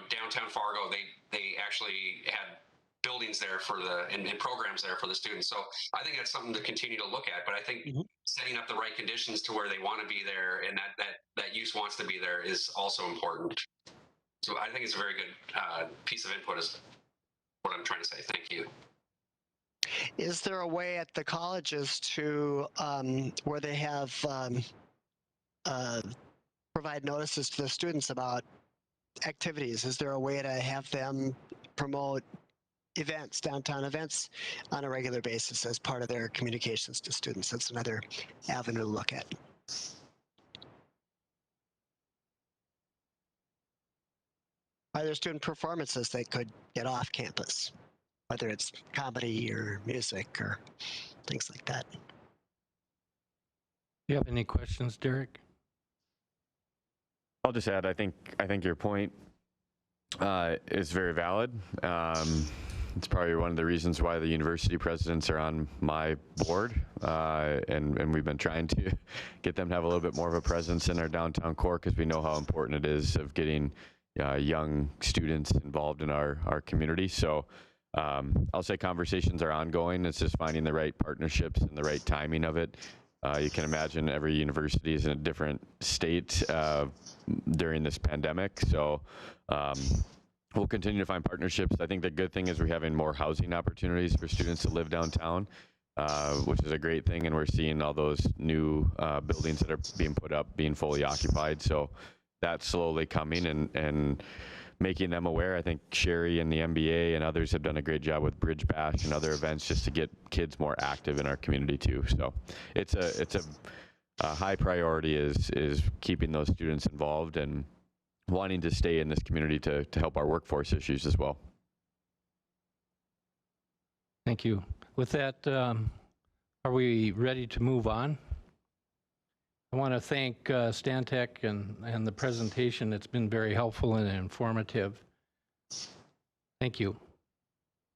downtown Fargo, they actually had buildings there and programs there for the students. So I think that's something to continue to look at. But I think setting up the right conditions to where they want to be there and that use wants to be there is also important. So I think it's a very good piece of input. Is what I'm trying to say. Thank you.
Is there a way at the colleges to where they have provide notices to the students about activities? Is there a way to have them promote events, downtown events, on a regular basis as part of their communications to students? That's another avenue to look at. Are there student performances that could get off campus, whether it's comedy or music or things like that?
Do you have any questions, Derek?
I'll just add, I think your point is very valid. It's probably one of the reasons why the university presidents are on my board, and we've been trying to get them to have a little bit more of a presence in our downtown core because we know how important it is of getting young students involved in our community. So I'll say conversations are ongoing. It's just finding the right partnerships and the right timing of it. You can imagine every university is in a different state during this pandemic. So we'll continue to find partnerships. I think the good thing is we're having more housing opportunities for students to live downtown, which is a great thing. And we're seeing all those new buildings that are being put up being fully occupied. So that's slowly coming and making them aware. I think Sherry and the MBA and others have done a great job with Bridge Bash and other events just to get kids more active in our community too. So it's a high priority is keeping those students involved and wanting to stay in this community to help our workforce issues as well.
Thank you. With that, are we ready to move on? I want to thank Stantec and the presentation. It's been very helpful and informative. Thank you.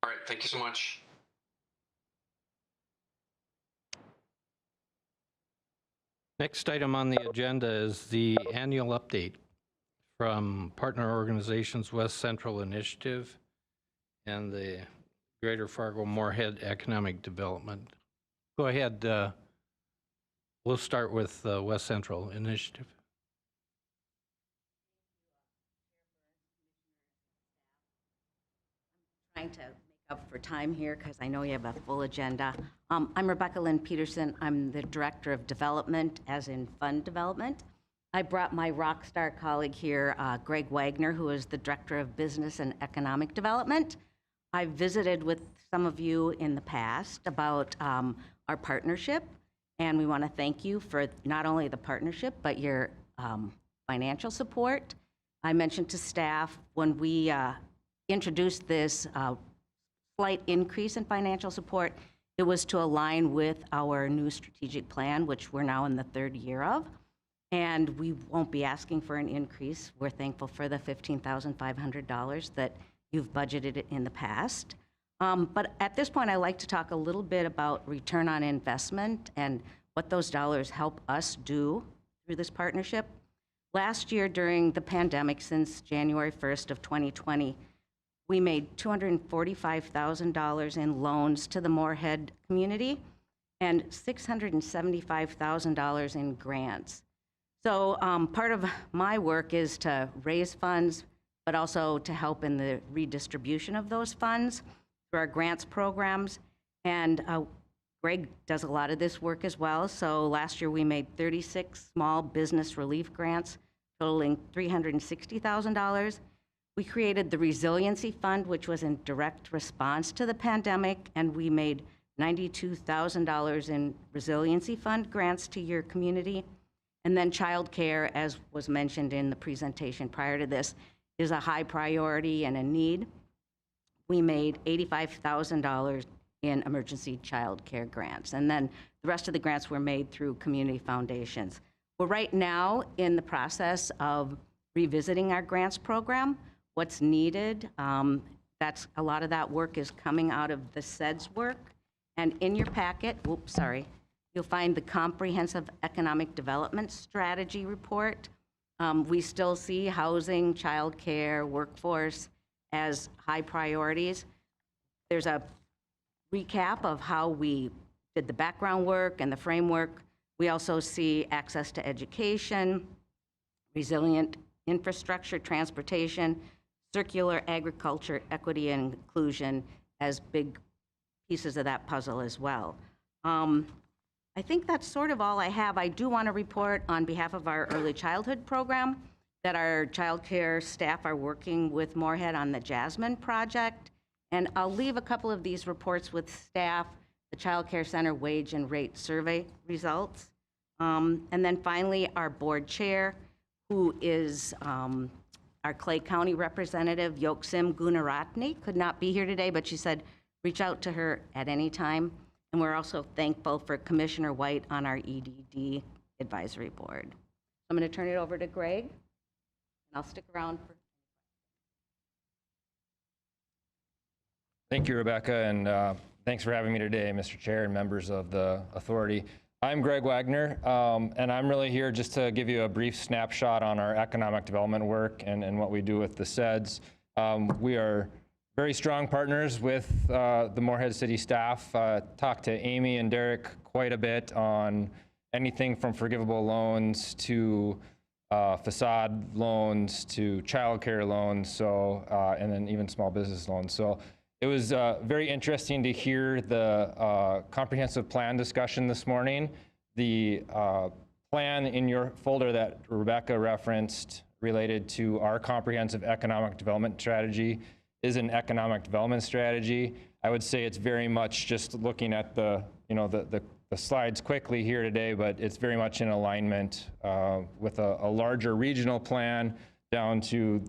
All right, thank you so much.
Next item on the agenda is the annual update from partner organizations West Central Initiative and the Greater Fargo Moorhead Economic Development. Go ahead. We'll start with West Central Initiative.
Trying to make up for time here because I know you have a full agenda. I'm Rebecca Lynn Peterson. I'm the Director of Development, as in Fund Development. I brought my rock star colleague here, Greg Wagner, who is the Director of Business and Economic Development. I've visited with some of you in the past about our partnership, and we want to thank you for not only the partnership, but your financial support. I mentioned to staff when we introduced this slight increase in financial support, it was to align with our new strategic plan, which we're now in the third year of. And we won't be asking for an increase. We're thankful for the $15,500 that you've budgeted in the past. But at this point, I'd like to talk a little bit about return on investment and what those dollars help us do through this partnership. Last year during the pandemic, since January 1st of 2020, we made $245,000 in loans to the Moorhead community and $675,000 in grants. So part of my work is to raise funds, but also to help in the redistribution of those funds through our grants programs. And Greg does a lot of this work as well. So last year we made 36 small business relief grants totaling $360,000. We created the Resiliency Fund, which was in direct response to the pandemic, and we made $92,000 in Resiliency Fund grants to your community. And then childcare, as was mentioned in the presentation prior to this, is a high priority and a need. We made $85,000 in emergency childcare grants. And then the rest of the grants were made through community foundations. We're right now in the process of revisiting our grants program, what's needed. That's a lot of that work is coming out of the SEDS work. And in your packet, you'll find the Comprehensive Economic Development Strategy report. We still see housing, childcare, workforce as high priorities. There's a recap of how we did the background work and the framework. We also see access to education, resilient infrastructure, transportation, circular agriculture, equity and inclusion as big pieces of that puzzle as well. I think that's sort of all I have. I do want to report on behalf of our early childhood program that our childcare staff are working with Moorhead on the Jasmine project. And I'll leave a couple of these reports with staff, the Child Care Center wage and rate survey results. And then finally, our board chair, who is our Clay County representative, Yoksim Gunaratne, could not be here today, but she said, reach out to her at any time. And we're also thankful for Commissioner White on our EDD advisory board. I'm going to turn it over to Greg, and I'll stick around for.
Thank you, Rebecca, and thanks for having me today, Mr. Chair and members of the authority. I'm Greg Wagner, and I'm really here just to give you a brief snapshot on our economic development work and what we do with the SEDS. We are very strong partners with the Moorhead City staff. Talked to Amy and Derek quite a bit on anything from forgivable loans to facade loans to childcare loans, so and then even small business loans. So it was very interesting to hear the comprehensive plan discussion this morning. The plan in your folder that Rebecca referenced related to our comprehensive economic development strategy is an economic development strategy. I would say it's very much just looking at the slides quickly here today, but it's very much in alignment with a larger regional plan down to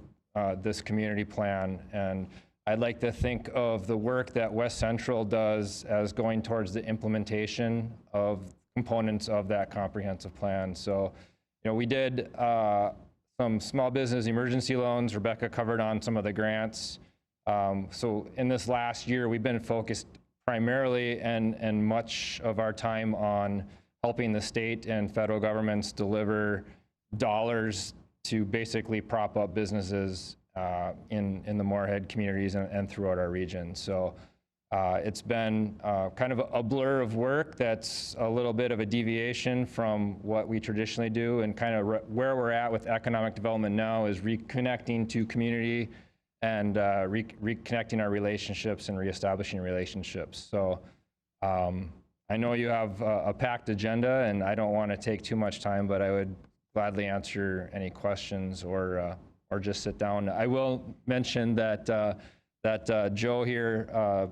this community plan. And I'd like to think of the work that West Central does as going towards the implementation of components of that comprehensive plan. So, we did some small business emergency loans. Rebecca covered on some of the grants. So in this last year, we've been focused primarily and much of our time on helping the state and federal governments deliver dollars to basically prop up businesses in the Moorhead communities and throughout our region. So it's been kind of a blur of work that's a little bit of a deviation from what we traditionally do, and kind of where we're at with economic development now is reconnecting to community and reconnecting our relationships and reestablishing relationships. So I know you have a packed agenda, and I don't want to take too much time, but I would gladly answer any questions or just sit down. I will mention that Joe here,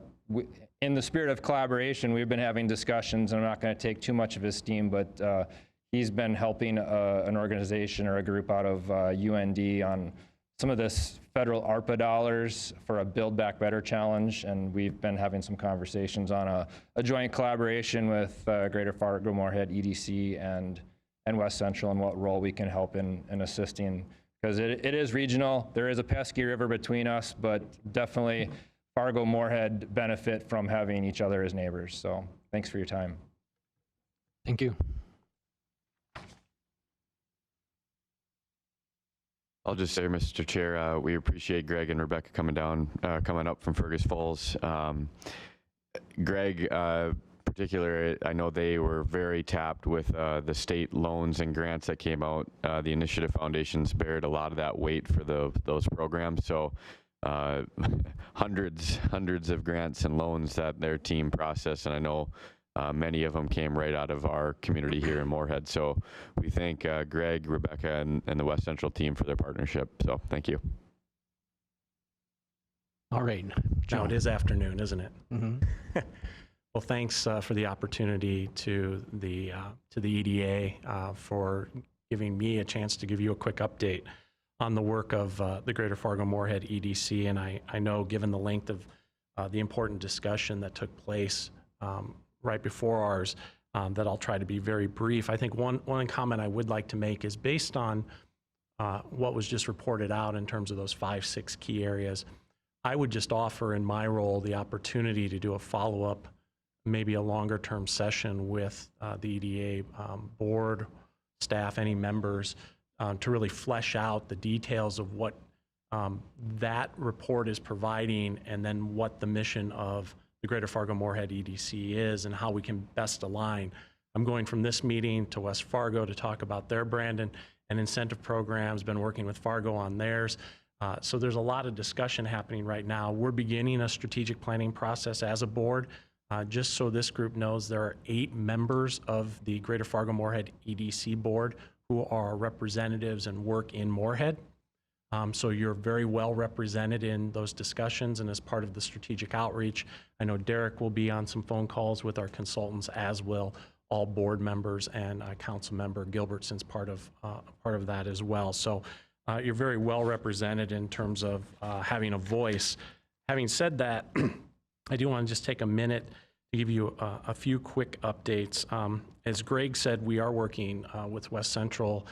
in the spirit of collaboration, we've been having discussions, and I'm not going to take too much of his steam, but he's been helping an organization or a group out of UND on some of this federal ARPA dollars for a Build Back Better challenge, and we've been having some conversations on a joint collaboration with Greater Fargo Moorhead EDC and West Central, and what role we can help in assisting, because it is regional. There is a pesky river between us, but definitely Fargo Moorhead benefit from having each other as neighbors. So thanks for your time.
Thank you.
I'll just say, Mr. Chair, we appreciate Greg and Rebecca coming up from Fergus Falls. Greg, particular, I know they were very tapped with the state loans and grants that came out. The Initiative Foundations bared a lot of that weight for those programs. So hundreds of grants and loans that their team processed, and I know many of them came right out of our community here in Moorhead. So we thank Greg, Rebecca, and the West Central team for their partnership. So thank you.
All right.
Now it is afternoon, isn't it?
Mm-hmm.
Well, thanks for the opportunity to the EDA for giving me a chance to give you a quick update on the work of the Greater Fargo Moorhead EDC. And I know, given the length of the important discussion that took place right before ours, that I'll try to be very brief. I think one comment I would like to make is based on what was just reported out in terms of those 5-6 key areas. I would just offer in my role the opportunity to do a follow-up, maybe a longer term session with the EDA board, staff, any members, to really flesh out the details of what that report is providing, and then what the mission of the Greater Fargo Moorhead EDC is and how we can best align. I'm going from this meeting to West Fargo to talk about their brand and incentive programs, been working with Fargo on theirs. So there's a lot of discussion happening right now. We're beginning a strategic planning process as a board. Just so this group knows, there are 8 members of the Greater Fargo Moorhead EDC board who are representatives and work in Moorhead. So you're very well represented in those discussions and as part of the strategic outreach. I know Derek will be on some phone calls with our consultants, as will all board members, and Council Member Gilbertson's part of that as well. So you're very well represented in terms of having a voice. Having said that, I do want to just take a minute to give you a few quick updates. As Greg said, we are working with West Central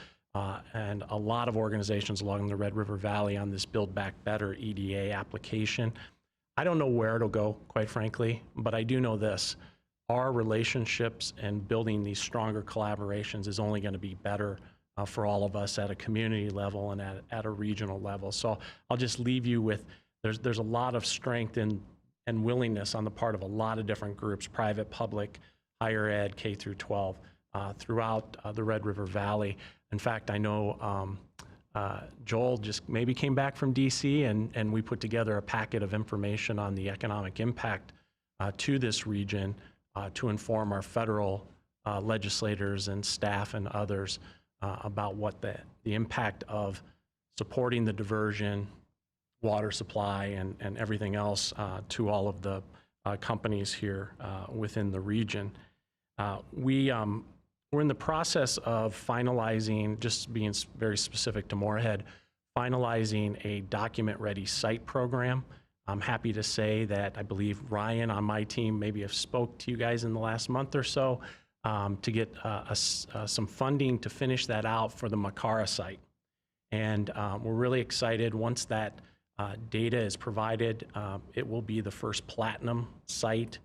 and a lot of organizations along the Red River Valley on this Build Back Better EDA application. I don't know where it'll go, quite frankly, but I do know this. Our relationships and building these stronger collaborations is only going to be better for all of us at a community level and at a regional level. So I'll just leave you with, there's a lot of strength and willingness on the part of a lot of different groups, private, public, higher ed, K through 12, throughout the Red River Valley. In fact, I know Joel just maybe came back from DC, and we put together a packet of information on the economic impact to this region to inform our federal legislators and staff and others about what the impact of supporting the diversion, water supply, and everything else to all of the companies here within the region. We're in the process of finalizing, just being very specific to Moorhead, finalizing a document-ready site program. I'm happy to say that I believe Ryan on my team maybe have spoke to you guys in the last month or so to get some funding to finish that out for the Makara site. And we're really excited. Once that data is provided, it will be the first platinum site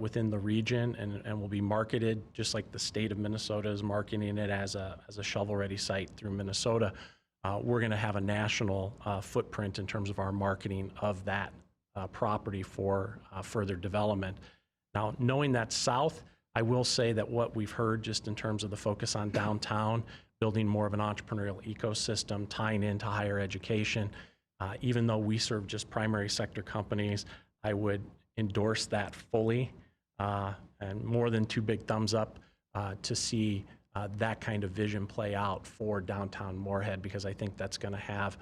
within the region, and will be marketed just like the state of Minnesota is marketing it as a shovel-ready site through Minnesota. We're going to have a national footprint in terms of our marketing of that property for further development. Now, knowing that south, I will say that what we've heard just in terms of the focus on downtown, building more of an entrepreneurial ecosystem, tying into higher education, even though we serve just primary sector companies, I would endorse that fully, and more than 2 big thumbs up to see that kind of vision play out for downtown Moorhead, because I think that's going to have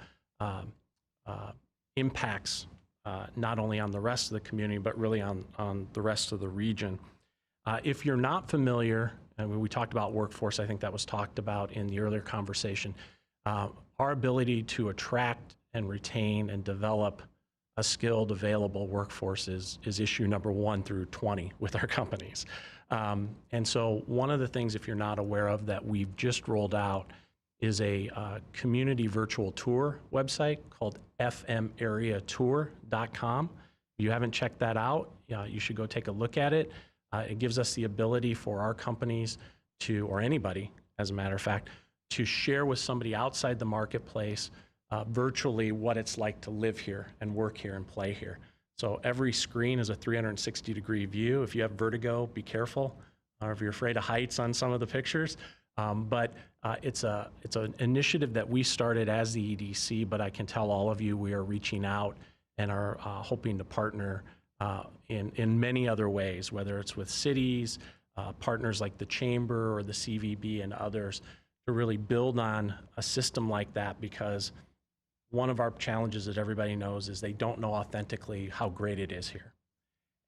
impacts not only on the rest of the community, but really on the rest of the region. If you're not familiar, and we talked about workforce, I think that was talked about in the earlier conversation, our ability to attract and retain and develop a skilled, available workforce is issue number 1 through 20 with our companies. And so one of the things, if you're not aware of, that we've just rolled out is a community virtual tour website called fmareatour.com. If you haven't checked that out, you should go take a look at it. It gives us the ability for our companies to, or anybody, as a matter of fact, to share with somebody outside the marketplace virtually what it's like to live here and work here and play here. So every screen is a 360-degree view. If you have vertigo, be careful, or if you're afraid of heights on some of the pictures. But it's an initiative that we started as the EDC, but I can tell all of you we are reaching out and are hoping to partner in many other ways, whether it's with cities, partners like the Chamber or the CVB and others, to really build on a system like that, because one of our challenges that everybody knows is they don't know authentically how great it is here.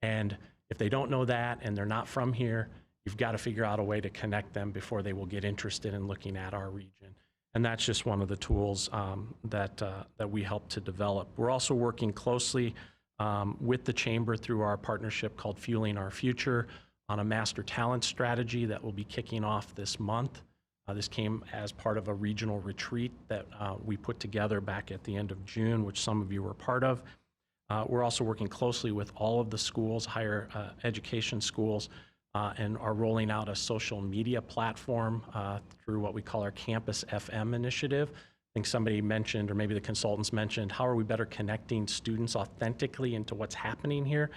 And if they don't know that and they're not from here, you've got to figure out a way to connect them before they will get interested in looking at our region. And that's just one of the tools that we help to develop. We're also working closely with the Chamber through our partnership called Fueling Our Future on a master talent strategy that will be kicking off this month. This came as part of a regional retreat that we put together back at the end of June, which some of you were part of. We're also working closely with all of the schools, higher education schools, and are rolling out a social media platform through what we call our Campus FM initiative. I think somebody mentioned, or maybe the consultants mentioned, how are we better connecting students authentically into what's happening here?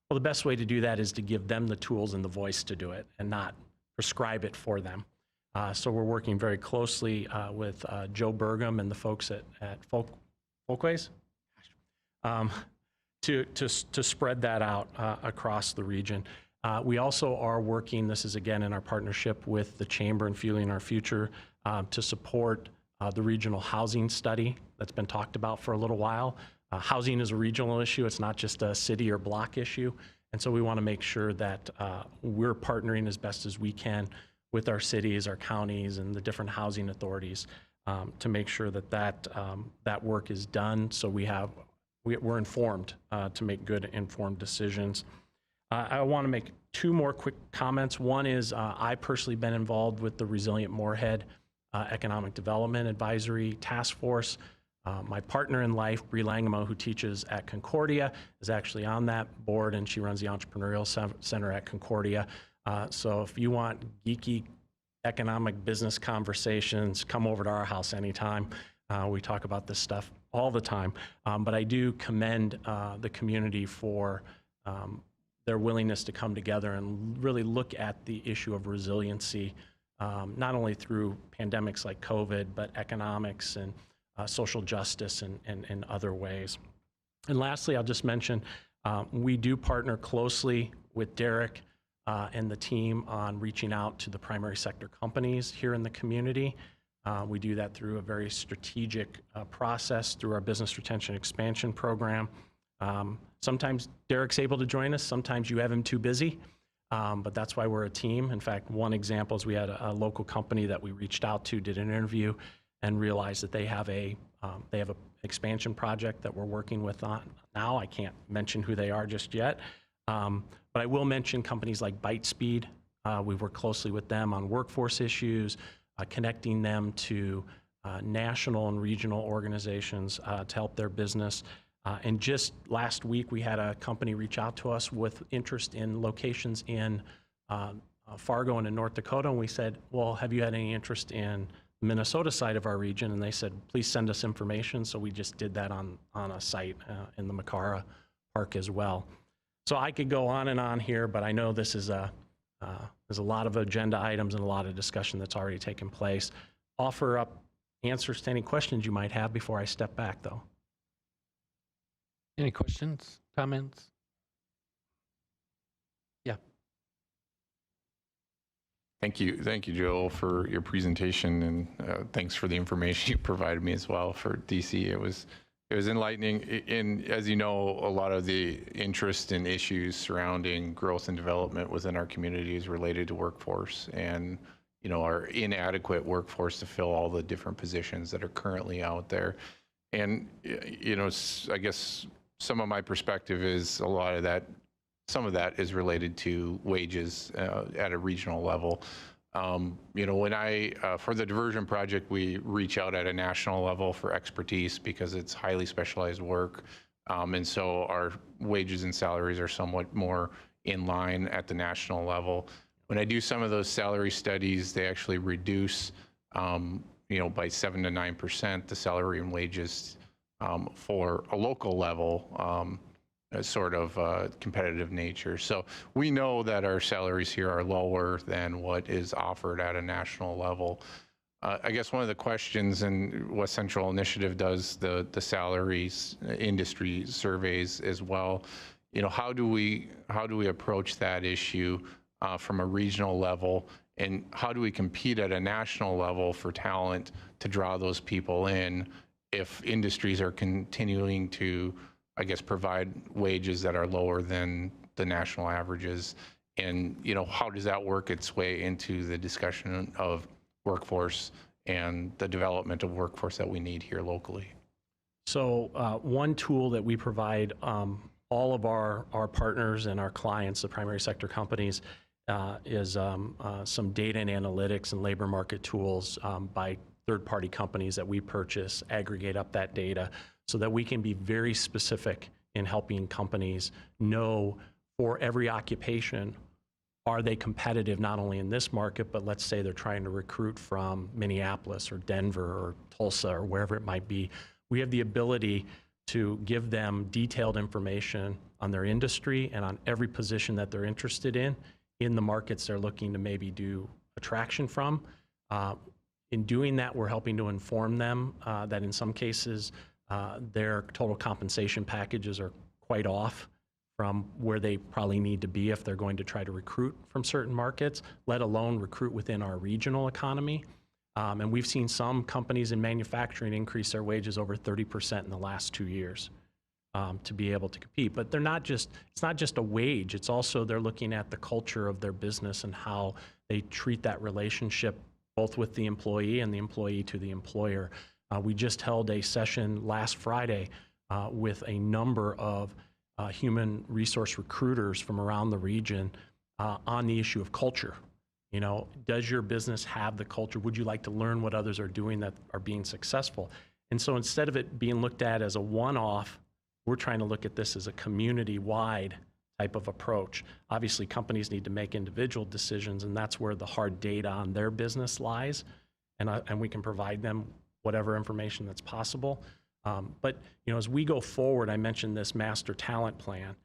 Well, the best way to do that is to give them the tools and the voice to do it and not prescribe it for them. So we're working very closely with Joe Burgum and the folks at Folkways to spread that out across the region. We also are working, this is again in our partnership with the Chamber and Fueling Our Future, to support the regional housing study that's been talked about for a little while. Housing is a regional issue, it's not just a city or block issue. And so we want to make sure that we're partnering as best as we can with our cities, our counties, and the different housing authorities to make sure that that work is done, so we're informed to make good informed decisions. I want to make two more quick comments. One is I personally been involved with the Resilient Moorhead Economic Development Advisory Task Force. My partner in life, Bree Langemo, who teaches at Concordia, is actually on that board, and she runs the Entrepreneurial Center at Concordia. So if you want geeky economic business conversations, come over to our house anytime. We talk about this stuff all the time. But I do commend the community for their willingness to come together and really look at the issue of resiliency, not only through pandemics like COVID, but economics and social justice and other ways. And lastly, I'll just mention, we do partner closely with Derek and the team on reaching out to the primary sector companies here in the community. We do that through a very strategic process through our business retention expansion program. Sometimes Derek's able to join us, sometimes you have him too busy, but that's why we're a team. In fact, one example is we had a local company that we reached out to, did an interview, and realized that they have a expansion project that we're working with on now. I can't mention who they are just yet, but I will mention companies like Bytespeed. We work closely with them on workforce issues, connecting them to national and regional organizations to help their business. And just last week, we had a company reach out to us with interest in locations in Fargo and in North Dakota. And we said, well, have you had any interest in the Minnesota side of our region? And they said, please send us information. So we just did that on a site in the Macara Park as well. So I could go on and on here, but I know this is there's a lot of agenda items and a lot of discussion that's already taken place. Offer up answers to any questions you might have before I step back, though.
Any questions, comments? Yeah.
Thank you, Joel, for your presentation, and thanks for the information you provided me as well for DC. It was enlightening. And as you know, a lot of the interest and issues surrounding growth and development within our community is related to workforce and, you know, our inadequate workforce to fill all the different positions that are currently out there. And, you know, I guess some of my perspective is a lot of that, some of that is related to wages at a regional level. You know, when for the diversion project, we reach out at a national level for expertise because it's highly specialized work. And so our wages and salaries are somewhat more in line at the national level. When I do some of those salary studies, they actually reduce, you by 7 to 9%, the salary and wages for a local level, a sort of competitive nature. So we know that our salaries here are lower than what is offered at a national level. I guess one of the questions, and West Central Initiative does the salaries industry surveys as well. How do we approach that issue from a regional level, and how do we compete at a national level for talent to draw those people in if industries are continuing to, I guess, provide wages that are lower than the national averages? And how does that work its way into the discussion of workforce and the development of workforce that we need here locally?
So one tool that we provide all of our partners and our clients, the primary sector companies, is some data and analytics and labor market tools by third-party companies that we purchase, aggregate up that data so that we can be very specific in helping companies know for every occupation, are they competitive not only in this market, but let's say they're trying to recruit from Minneapolis or Denver or Tulsa or wherever it might be. We have the ability to give them detailed information on their industry and on every position that they're interested in the markets they're looking to maybe do attraction from. In doing that, we're helping to inform them that in some cases, their total compensation packages are quite off from where they probably need to be if they're going to try to recruit from certain markets, let alone recruit within our regional economy. And we've seen some companies in manufacturing increase their wages over 30% in the last 2 years to be able to compete. But they're not just, it's not just a wage, it's also they're looking at the culture of their business and how they treat that relationship both with the employee and the employee to the employer. We just held a session last Friday with a number of human resource recruiters from around the region on the issue of culture. Does your business have the culture? Would you like to learn what others are doing that are being successful? And so instead of it being looked at as a one-off, we're trying to look at this as a community-wide type of approach. Obviously, companies need to make individual decisions, and that's where the hard data on their business lies. And we can provide them whatever information that's possible. But as we go forward, I mentioned this master talent plan.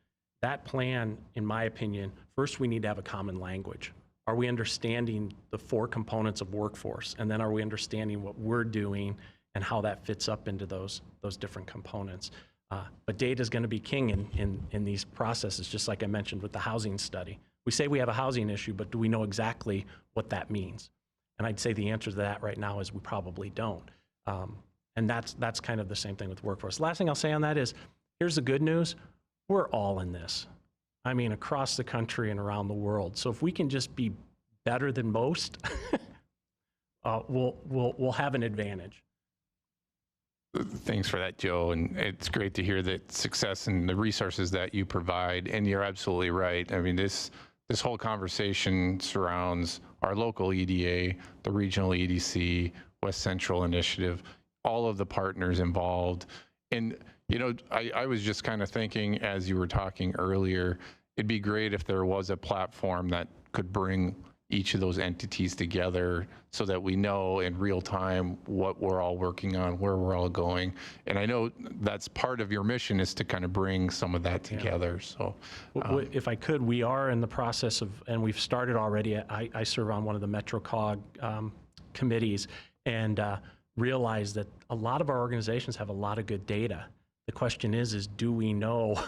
That plan, in my opinion, first we need to have a common language. Are we understanding the 4 components of workforce? And then are we understanding what we're doing and how that fits up into those different components? But data is going to be king in these processes, just like I mentioned with the housing study. We say we have a housing issue, but do we know exactly what that means? And I'd say the answer to that right now is we probably don't. And that's kind of the same thing with workforce. Last thing I'll say on that is, here's the good news. We're all in this. I mean, across the country and around the world. So if we can just be better than most, we'll have an advantage.
Thanks for that, Joe. And it's great to hear that success and the resources that you provide. And you're absolutely right. I mean, this whole conversation surrounds our local EDA, the regional EDC, West Central Initiative, all of the partners involved. And, I was just kind of thinking as you were talking earlier, it'd be great if there was a platform that could bring each of those entities together so that we know in real time what we're all working on, where we're all going. And I know that's part of your mission is to kind of bring some of that together. So
if I could, we are in the process of, and we've started already, I serve on one of the MetroCog committees, and realize that a lot of our organizations have a lot of good data. The question is do we know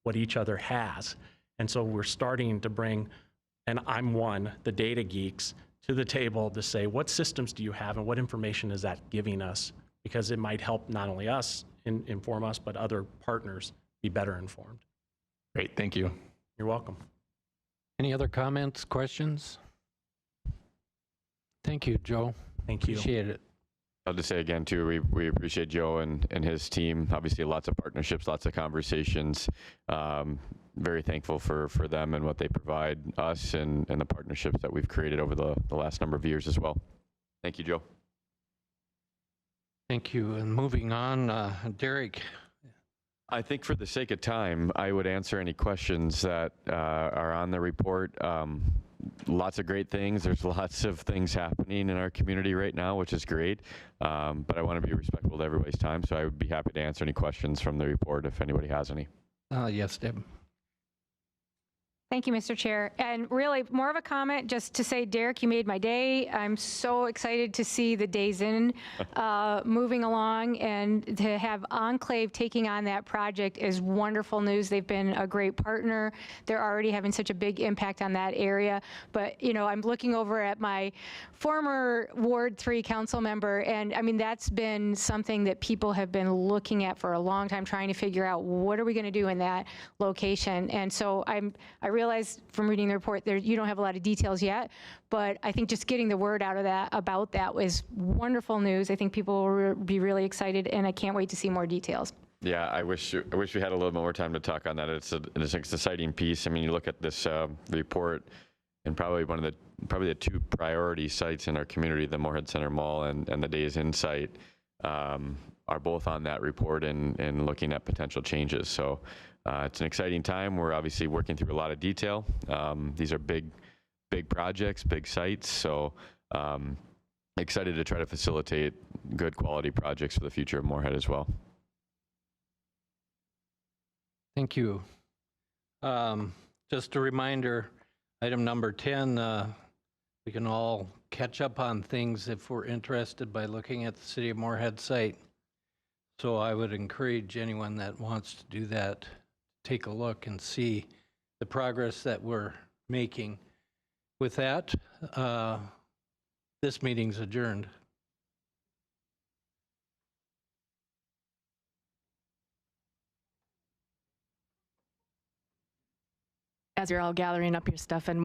what each other has? And so we're starting to bring, and I'm one, the data geeks, to the table to say, what systems do you have and what information is that giving us? Because it might help not only us inform us, but other partners be better informed.
Great, thank you.
You're welcome.
Any other comments, questions? Thank you, Joe.
Thank you.
Appreciate it.
I'll just say again, too, we appreciate Joe and his team. Obviously, lots of partnerships, lots of conversations. Very thankful for them and what they provide us and the partnerships that we've created over the last number of years as well. Thank you, Joe.
Thank you. And moving on, Derek.
I think for the sake of time, I would answer any questions that are on the report. lots of great things. There's lots of things happening in our community right now, which is great. But I want to be respectful to everybody's time, so I would be happy to answer any questions from the report if anybody has any.
Yes, Deb.
Thank you, Mr. Chair. And really, more of a comment just to say, Derek, you made my day. I'm so excited to see the Days In moving along, and to have Enclave taking on that project is wonderful news. They've been a great partner. They're already having such a big impact on that area. But, you know, I'm looking over at my former Ward 3 council member, and I mean, that's been something that people have been looking at for a long time, trying to figure out what are we going to do in that location. And so I realize from reading the report there you don't have a lot of details yet, but I think just getting the word out of that about that was wonderful news. I think people will be really excited, and I can't wait to see more details.
Yeah, I wish we had a little more time to talk on that. It's an exciting piece. I mean, you look at this report, and probably the two priority sites in our community, the Moorhead Center Mall and the Days In site, are both on that report and looking at potential changes. So it's an exciting time. We're obviously working through a lot of detail. These are big projects, big sites. So excited to try to facilitate good quality projects for the future of Moorhead as well.
Thank you. Just a reminder, item number 10, we can all catch up on things if we're interested by looking at the City of Moorhead site. So I would encourage anyone that wants to do that, take a look and see the progress that we're making. With that, this meeting's adjourned.
As you're all gathering up your stuff and